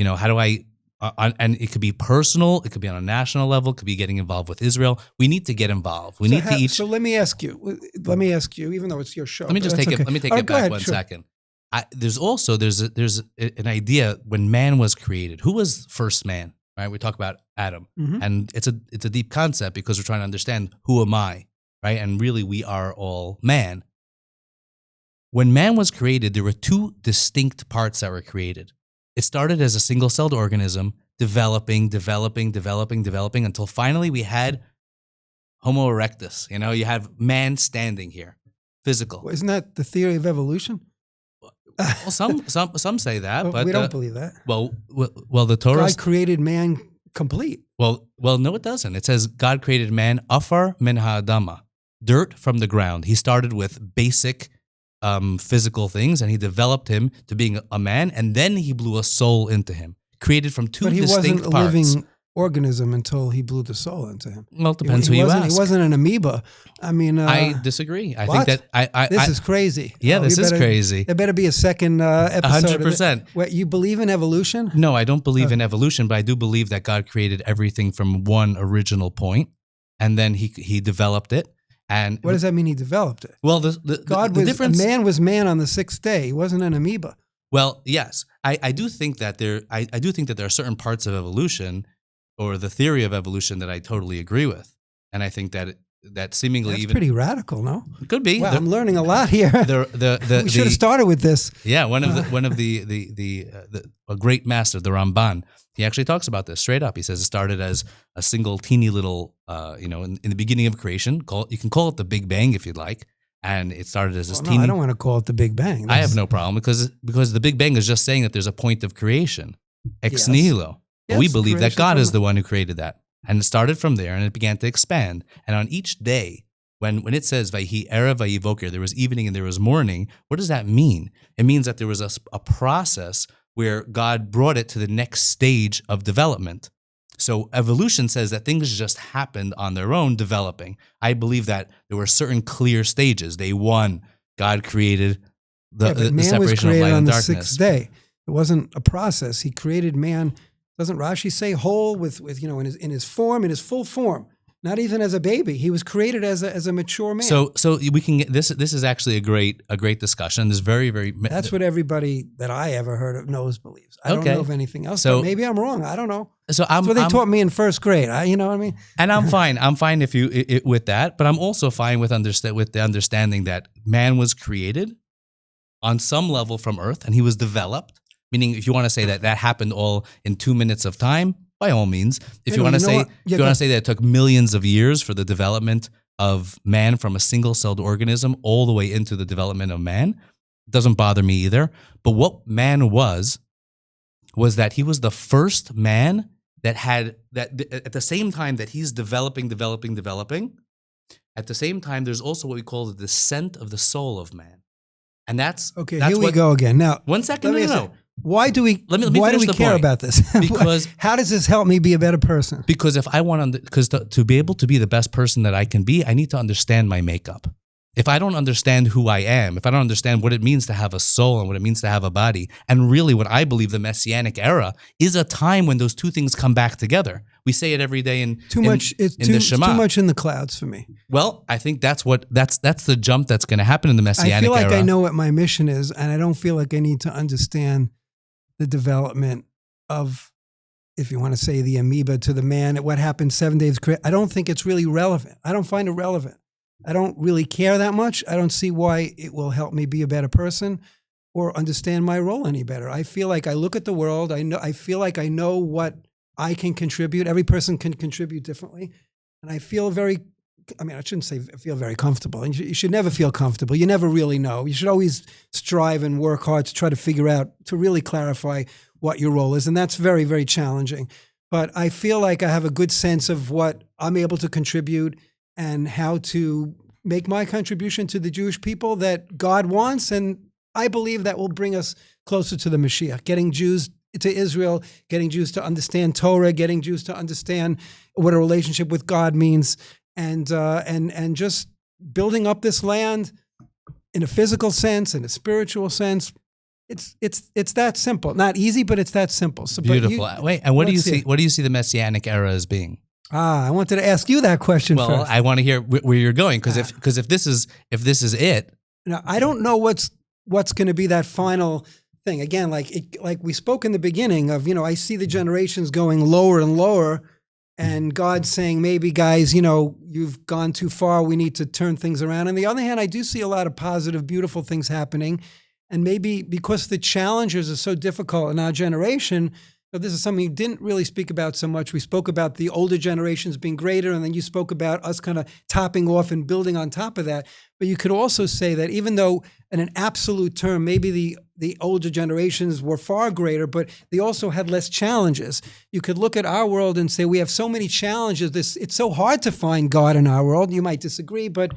How do I, and it could be personal, it could be on a national level, it could be getting involved with Israel. We need to get involved. So let me ask you, even though it's your show. Let me take it back one second. There's an idea when man was created. Who was first man? Right? We talk about Adam, and it's a deep concept because we're trying to understand who am I, right? And really, we are all man. When man was created, there were two distinct parts that were created. It started as a single-celled organism, developing until finally we had Homo erectus. You have man standing here, physical. Well, isn't that the theory of evolution? Well, some say that, but we don't believe that. Well, the Torah. God created man complete. Well, no, it doesn't. It says God created man afar min ha'adama, dirt from the ground. He started with basic physical things, and he developed him to being a man, and then he blew a soul into him, created from two distinct parts. But he wasn't a living organism until he blew the soul into him. Well, it depends who you ask. He wasn't an amoeba. I disagree. I think that this is crazy. Yeah, this is crazy. There better be a second episode. 100%. What, you believe in evolution? No, I don't believe in evolution, but I do believe that God created everything from one original point, and then he developed it. And what does that mean? He developed it. Well, man was man on the sixth day. He wasn't an amoeba. Well, yes, I do think that there are certain parts of evolution, or the theory of evolution, that I totally agree with, and I think that seemingly that's pretty radical, no? It could be. Well, I'm learning a lot here. We should have started with this. Yeah, one of a great master, the Ramban. He actually talks about this straight up. He says it started as a single teeny little, in the beginning of creation. You can call it the Big Bang if you'd like. And it started as this teeny. I don't want to call it the Big Bang. I have no problem because the Big Bang is just saying that there's a point of creation, ex nihilo. But we believe that God is the one who created that. And it started from there, and it began to expand. And on each day, when it says Vayhi Erev Vayhi Boker, there was evening and there was morning, what does that mean? It means that there was a process where God brought it to the next stage of development. So evolution says that things just happened on their own developing. I believe that there were certain clear stages. Day one, God created the separation of light and darkness. Man was created on the sixth day. It wasn't a process. He created man. Doesn't Rashi say whole with in his form, in his full form? Not even as a baby. He was created as a mature man. So we can get this. This is actually a great discussion. There's very. That's what everybody that I ever heard of believes. I don't know of anything else. So but maybe I'm wrong. I don't know. So That's what they taught me in first grade. You know what I mean? And I'm fine. I'm fine if you with that. But I'm also fine with the understanding that man was created on some level from earth, and he was developed. Meaning, if you want to say that happened all in 2 minutes of time, by all means. If you want to say that it took millions of years for the development of man from a single-celled organism all the way into the development of man, it doesn't bother me either. But what man was that he was the first man that had that at the same time that he's developing. At the same time, there's also what we call the descent of the soul of man, and that's okay. That's here we go again. Now, 1 second. No. Why do we? Let me why do we care about this? Because how does this help me be a better person? Because if I want to be able to be the best person that I can be, I need to understand my makeup. If I don't understand who I am, if I don't understand what it means to have a soul and what it means to have a body, and really what I believe the Messianic era is a time when those two things come back together. We say it every day in the Shema. It's too much in the clouds for me. Well, I think that's the jump that's going to happen in the Messianic era. I feel like I know what my mission is, and I don't feel like I need to understand the development of, if you want to say, the amoeba to the man, what happened 7 days. I don't think it's really relevant. I don't find it relevant. I don't really care that much. I don't see why it will help me be a better person or understand my role any better. I feel like I look at the world. I feel like I know what I can contribute. Every person can contribute differently. And I feel I shouldn't say feel very comfortable. You should never feel comfortable. You never really know. You should always strive and work hard to try to figure out, to really clarify what your role is. And that's very, very challenging. But I feel like I have a good sense of what I'm able to contribute and how to make my contribution to the Jewish people that God wants. And I believe that will bring us closer to the Mashiach, getting Jews to Israel, getting Jews to understand Torah, getting Jews to understand what a relationship with God means, and just building up this land in a physical sense, in a spiritual sense. It's that simple. Not easy, but it's that simple. So, beautiful. Wait, and what do you see? What do you see the Messianic era as being? I wanted to ask you that question first. Well, I want to hear where you're going, because if this is it. Now, I don't know what's going to be that final thing. Again, like we spoke in the beginning of, I see the generations going lower and lower, and God saying, maybe guys, you've gone too far. We need to turn things around. On the other hand, I do see a lot of positive, beautiful things happening. And maybe because the challenges are so difficult in our generation, this is something you didn't really speak about so much. We spoke about the older generations being greater, and then you spoke about us kind of topping off and building on top of that. But you could also say that even though in an absolute term, maybe the older generations were far greater, but they also had less challenges. You could look at our world and say we have so many challenges. It's so hard to find God in our world. You might disagree, but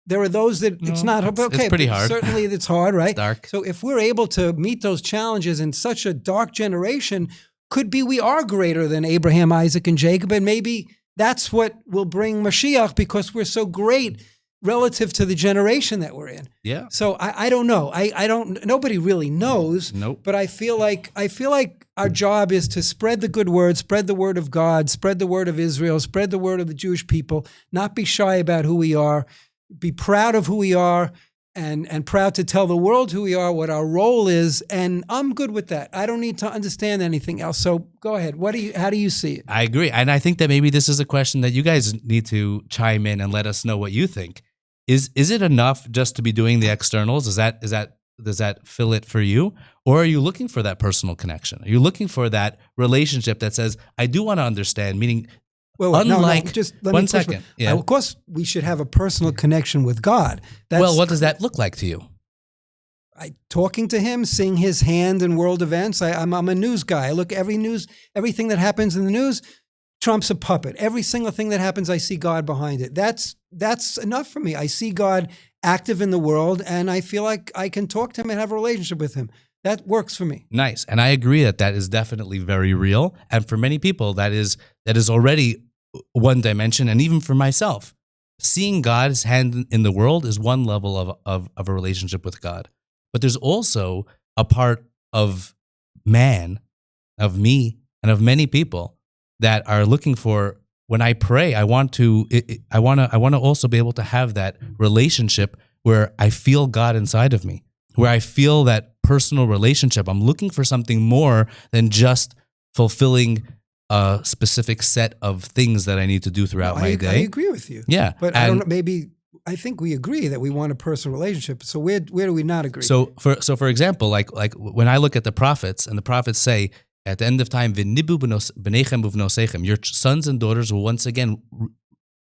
there are those that it's not. Okay, it's pretty hard. Certainly it's hard, right? It's dark. So if we're able to meet those challenges in such a dark generation, could be we are greater than Abraham, Isaac, and Jacob, and maybe that's what will bring Mashiach, because we're so great relative to the generation that we're in. Yeah. So I don't know. I don't. Nobody really knows. Nope. But I feel like our job is to spread the good word, spread the word of God, spread the word of Israel, spread the word of the Jewish people. Not be shy about who we are. Be proud of who we are. And proud to tell the world who we are, what our role is, and I'm good with that. I don't need to understand anything else. So go ahead. How do you see it? I agree, and I think that maybe this is a question that you guys need to chime in and let us know what you think. Is it enough just to be doing the externals? Does that fill it for you, or are you looking for that personal connection? Are you looking for that relationship that says, "I do want to understand"? Meaning. Unlike, just let 1 second. Yeah. Of course, we should have a personal connection with God. What does that look like to you? Talking to Him, seeing His hand in world events. I'm a news guy. I look everything that happens in the news. Trump's a puppet. Every single thing that happens, I see God behind it. That's enough for me. I see God active in the world, and I feel like I can talk to Him and have a relationship with Him. That works for me. Nice. And I agree that is definitely very real. And for many people, that is already one dimension. And even for myself, seeing God's hand in the world is one level of a relationship with God. But there's also a part of man, of me, and of many people that are looking for when I pray, I want to also be able to have that relationship where I feel God inside of me, where I feel that personal relationship. I'm looking for something more than just fulfilling a specific set of things that I need to do throughout my day. I agree with you. Yeah. But I don't know, maybe I think we agree that we want a personal relationship. So where do we not agree? So for example, like when I look at the prophets, and the prophets say at the end of time, "V'nibu b'nechem uvnosechem," your sons and daughters will once again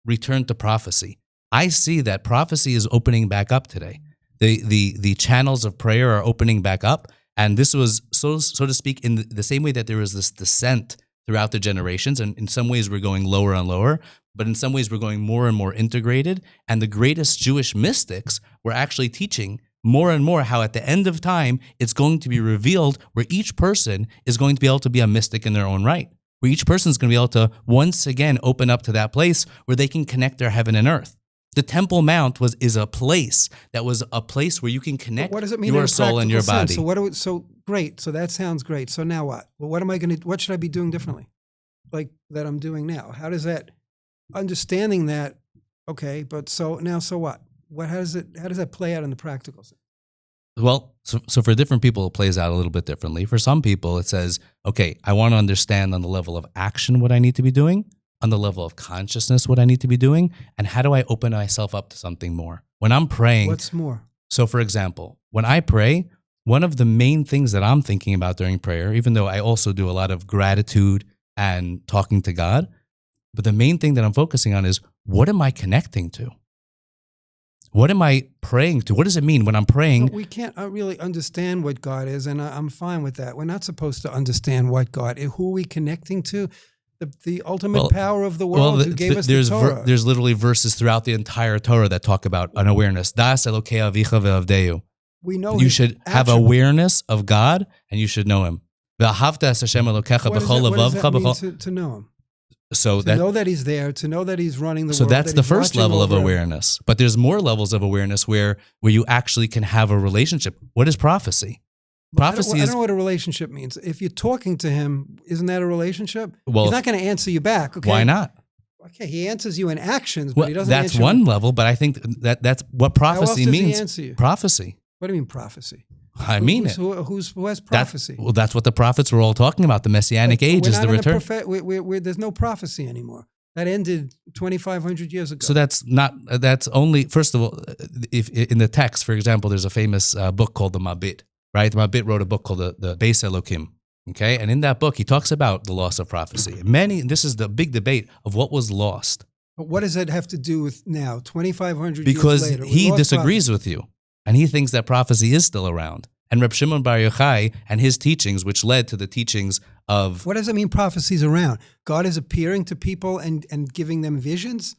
return to prophecy. I see that prophecy is opening back up today. The channels of prayer are opening back up, and this was so to speak in the same way that there was this descent throughout the generations, and in some ways we're going lower and lower, but in some ways we're going more and more integrated. And the greatest Jewish mystics were actually teaching more and more how at the end of time it's going to be revealed where each person is going to be able to be a mystic in their own right, where each person is going to be able to once again open up to that place where they can connect their heaven and earth. The Temple Mount is a place where you can connect your soul and your body. So great. So that sounds great. So now what? Well, what should I be doing differently? Like that I'm doing now? How does that, understanding that, okay, but so what? How does that play out in the practical sense? Well, so for different people, it plays out a little bit differently. For some people, it says, okay, I want to understand on the level of action what I need to be doing, on the level of consciousness what I need to be doing, and how do I open myself up to something more? When I'm praying... What's more? So for example, when I pray, one of the main things that I'm thinking about during prayer, even though I also do a lot of gratitude and talking to God, but the main thing that I'm focusing on is, what am I connecting to? What am I praying to? What does it mean when I'm praying? We can't really understand what God is, and I'm fine with that. We're not supposed to understand what God is. Who are we connecting to? The ultimate power of the world who gave us the Torah. There's literally verses throughout the entire Torah that talk about an awareness. Das Elokei Avicha ve'avdehu. We know you should have awareness of God, and you should know Him. Ve'ahavta es Hashem Elokecha b'chol levavcha. What does that mean to know Him? So to know that He's there, to know that He's running the world. So that's the first level of awareness. But there's more levels of awareness where you actually can have a relationship. What is prophecy? Prophecy I don't know what a relationship means. If you're talking to Him, isn't that a relationship? Well, He's not going to answer you back. Okay? Why not? Okay, He answers you in actions, but He doesn't answer you. That's one level, but I think that's what prophecy means. How else does He answer you? Prophecy. What do you mean prophecy? I mean it. Who has prophecy? That's what the prophets were all talking about. The Messianic age is the return. There's no prophecy anymore. That ended 2,500 years ago. So that's only, first of all, if in the text, for example, there's a famous book called the Mabit, right? The Mabit wrote a book called the Beis Elokim, okay? And in that book, he talks about the loss of prophecy. This is the big debate of what was lost. But what does that have to do with now, 2,500 because years later? He disagrees with you, and he thinks that prophecy is still around. And Reb Shimon Bar Yochai and his teachings, which led to the teachings of... What does it mean prophecy's around? God is appearing to people and giving them visions?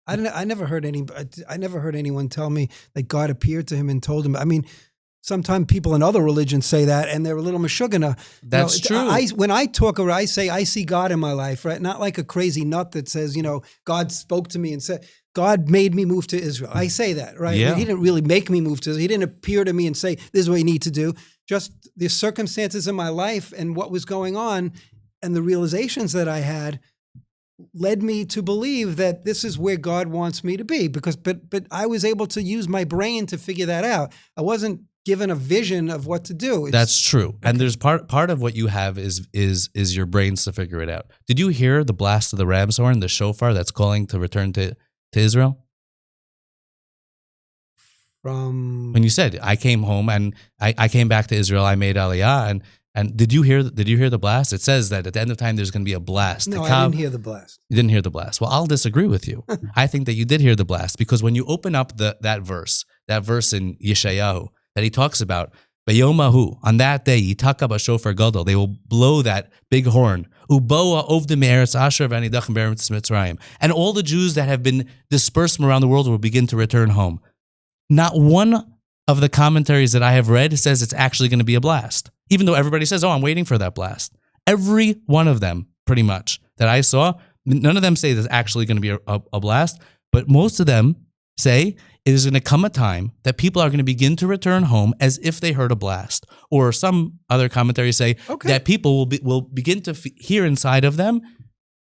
I never heard anyone tell me that God appeared to him and told him. I mean, sometimes people in other religions say that, and they're a little meshugana. That's true. When I talk, or I say I see God in my life, right? Not like a crazy nut that says, God spoke to me and said, God made me move to Israel. I say that, right? Yeah. He didn't really make me move to Israel. He didn't appear to me and say, this is what you need to do. Just the circumstances in my life and what was going on and the realizations that I had led me to believe that this is where God wants me to be. But I was able to use my brain to figure that out. I wasn't given a vision of what to do. That's true. Okay. And there's part of what you have is your brains to figure it out. Did you hear the blast of the ram's horn, the shofar that's calling to return to Israel? When you said I came home and I came back to Israel, I made Aliyah, and did you hear the blast? It says that at the end of time there's going to be a blast. No, I didn't hear the blast. You didn't hear the blast. Well, I'll disagree with you. I think that you did hear the blast, because when you open up that verse in Yeshayahu that he talks about, Bayomahu, on that day, Yitaka b'shofar gadol, they will blow that big horn. Uboa ovdim me'eretz Asher v'anidachim be'eretz Mitzrayim. And all the Jews that have been dispersed from around the world will begin to return home. Not one of the commentaries that I have read says it's actually going to be a blast, even though everybody says, I'm waiting for that blast. Every one of them, pretty much, that I saw, none of them say there's actually going to be a blast, but most of them say it is going to come a time that people are going to begin to return home as if they heard a blast. Or some other commentaries say that people will begin to hear inside of them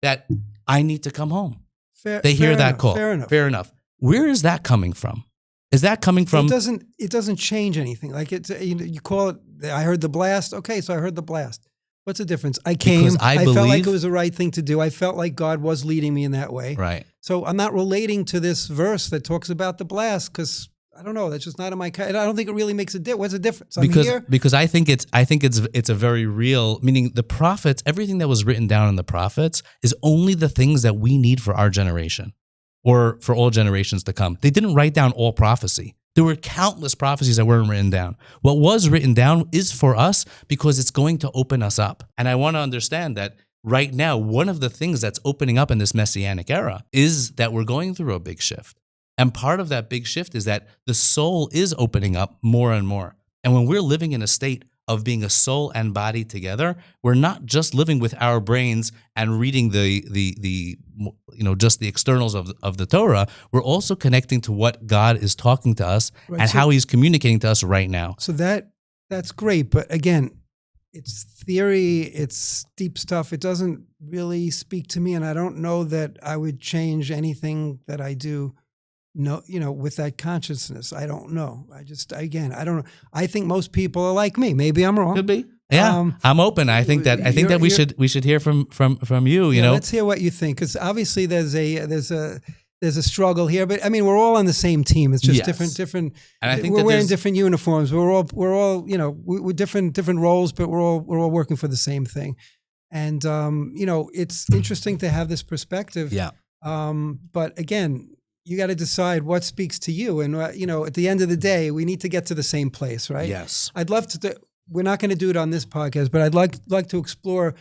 that I need to come home. Fair, They hear fair that enough, call. Fair enough. Fair enough. Where is that coming from? Is that coming from? It doesn't change anything. Like you call it. I heard the blast. Okay, so I heard the blast. What's the difference? I came. Because I felt like believe- it was the right thing to do. I felt like God was leading me in that way. Right. So I'm not relating to this verse that talks about the blast because I don't know. That's just not in my. I don't think it really makes a difference. What's the difference? Because I think it's a very real, meaning the prophets, everything that was written down in the prophets is only the things that we need for our generation or for all generations to come. They didn't write down all prophecy. There were countless prophecies that weren't written down. What was written down is for us because it's going to open us up. And I want to understand that right now, one of the things that's opening up in this Messianic era is that we're going through a big shift. And part of that big shift is that the soul is opening up more and more. And when we're living in a state of being a soul and body together, we're not just living with our brains and reading just the externals of the Torah. We're also connecting to what God is talking to us and how He's communicating to us right now. So that's great, but again, it's theory, it's deep stuff. It doesn't really speak to me, and I don't know that I would change anything that I do. No, with that consciousness, I don't know. I don't know. I think most people are like me. Maybe I'm wrong. Could be. Yeah, I'm open. I think that we should hear from you. You know, let's hear what you think, because obviously there's a struggle here. But I mean, we're all on the same team. It's just different. And I think we're wearing different uniforms. We're all we're different roles, but we're all working for the same thing. And it's interesting to have this perspective. Yeah. But again, you got to decide what speaks to you. And, at the end of the day, we need to get to the same place, right? Yes. I'd love to, we're not going to do it on this podcast, but I'd like to explore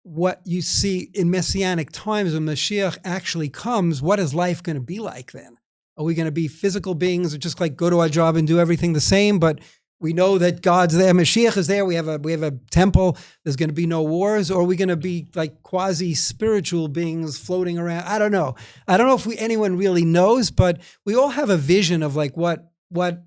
what you see in Messianic times when Mashiach actually comes. What is life going to be like then? Are we going to be physical beings or just like go to our job and do everything the same? But we know that God's there, Mashiach is there. We have a temple. There's going to be no wars. Or are we going to be like quasi-spiritual beings floating around? I don't know. I don't know if anyone really knows, but we all have a vision of like what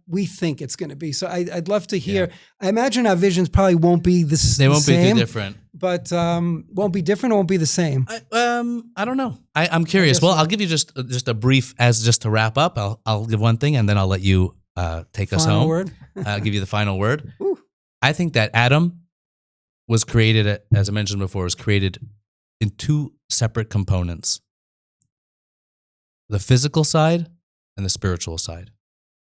we think it's going to be. So I'd love to hear. Yeah. I imagine our visions probably won't be the same. They won't be too different. But won't be different or won't be the same? I don't know. I'm curious. Well, I'll give you just a brief, just to wrap up. I'll give one thing and then I'll let you take us home. Word. I'll give you the final word. Ooh. I think that Adam was created, as I mentioned before, was created in two separate components: the physical side and the spiritual side.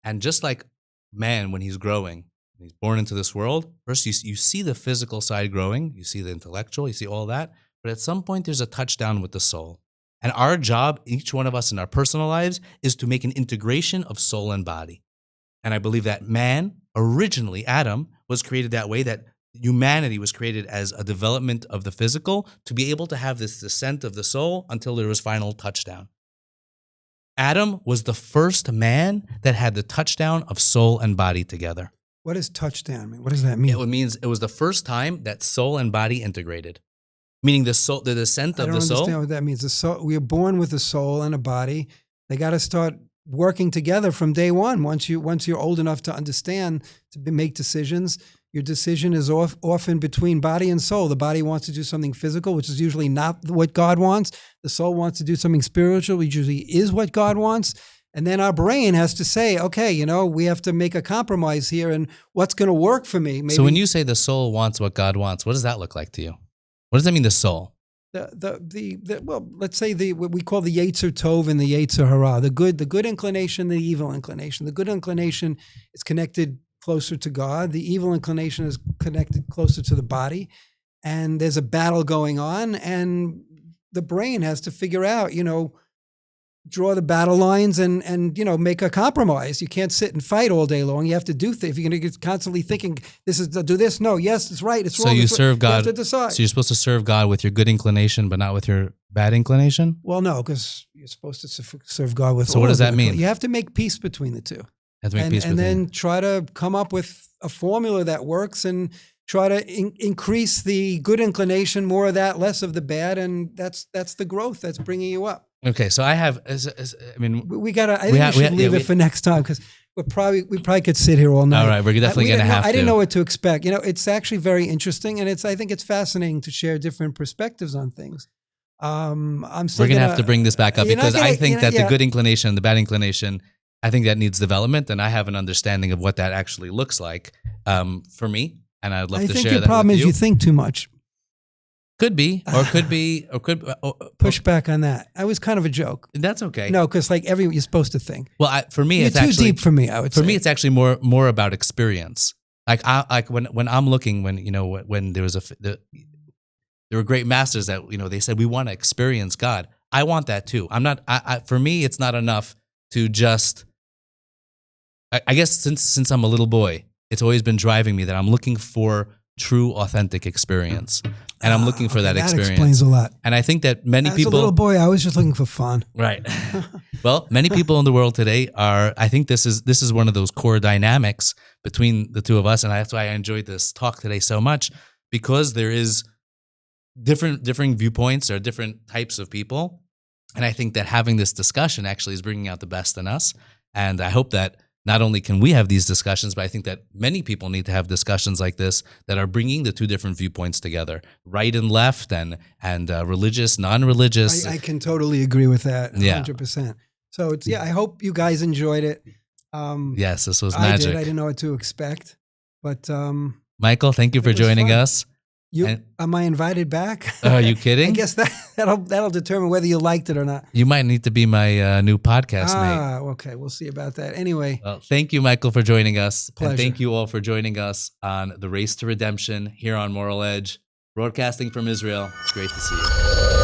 And just like man, when he's growing, when he's born into this world, first you see the physical side growing, you see the intellectual, you see all that, but at some point there's a touchdown with the soul. And our job, each one of us in our personal lives, is to make an integration of soul and body. And I believe that man, originally Adam, was created that way, that humanity was created as a development of the physical to be able to have this descent of the soul until there was final touchdown. Adam was the first man that had the touchdown of soul and body together. What does touchdown mean? What does that mean? It means it was the first time that soul and body integrated. Meaning the descent of the soul. I don't understand what that means. The soul, we are born with a soul and a body. They got to start working together from day one. Once you're old enough to understand, to make decisions, your decision is often between body and soul. The body wants to do something physical, which is usually not what God wants. The soul wants to do something spiritual, which usually is what God wants. And then our brain has to say, okay, we have to make a compromise here, and what's going to work for me? Maybe. So when you say the soul wants what God wants, what does that look like to you? What does that mean, the soul? Well, let's say what we call the Yetzer Tov and the Yetzer Hara, the good inclination, the evil inclination. The good inclination is connected closer to God. The evil inclination is connected closer to the body. And there's a battle going on, and the brain has to figure out, draw the battle lines and make a compromise. You can't sit and fight all day long. You have to do things. If you're going to get constantly thinking, this is to do this, no, yes, it's right, it's wrong. So you serve God. You have to decide. So you're supposed to serve God with your good inclination, but not with your bad inclination? Well, no, because you're supposed to serve God with. So what does that mean? You have to make peace between the two. And then try to come up with a formula that works, and try to increase the good inclination, more of that, less of the bad, and that's the growth that's bringing you up. Okay, so I have. We gotta. I think we should leave it for next time, because we probably could sit here all night. All right, we're definitely gonna have to. I didn't know what to expect. It's actually very interesting, and I think it's fascinating to share different perspectives on things. I'm still We're going to have to bring this back up you're not because I gonna- think you're that not- the good inclination and the bad inclination, I think that needs development, and I have an understanding of what that actually looks like for me, and I'd love I to think share your that problem with is you think too much. Could be, or could be, or could Push back on that. I was kind of a joke. That's okay. No, because like you're supposed to think. Well, for me, You're it's too actually deep for me. I would say. for me, it's actually more about experience. Like when I'm looking, when there was there were great masters that they said we want to experience God. I want that too. I'm not. For me, it's not enough to just. I guess since I'm a little boy, it's always been driving me that I'm looking for true, authentic experience, and I'm looking for that experience. That explains a lot. And I think that many As people, a little boy, I was just looking for fun. right? Well, many people in the world today are. I think this is one of those core dynamics between the two of us, and that's why I enjoyed this talk today so much, because there is different viewpoints or different types of people, and I think that having this discussion actually is bringing out the best in us. And I hope that not only can we have these discussions, but I think that many people need to have discussions like this that are bringing the two different viewpoints together, right and left, and religious, non-religious. I can totally agree with that, 100%. Yeah. So it's I hope you guys enjoyed it. Yes, this was magic. I didn't know what to expect, but Michael, thank you for joining us. Am I invited back? Are you kidding? I guess that'll determine whether you liked it or not. You might need to be my new podcast mate. Okay, we'll see about that. Anyway, well, thank you, Michael, for joining us. Pleasure. And thank you all for joining us on the Race to Redemption here on Moral Edge, broadcasting from Israel. It's great to see you.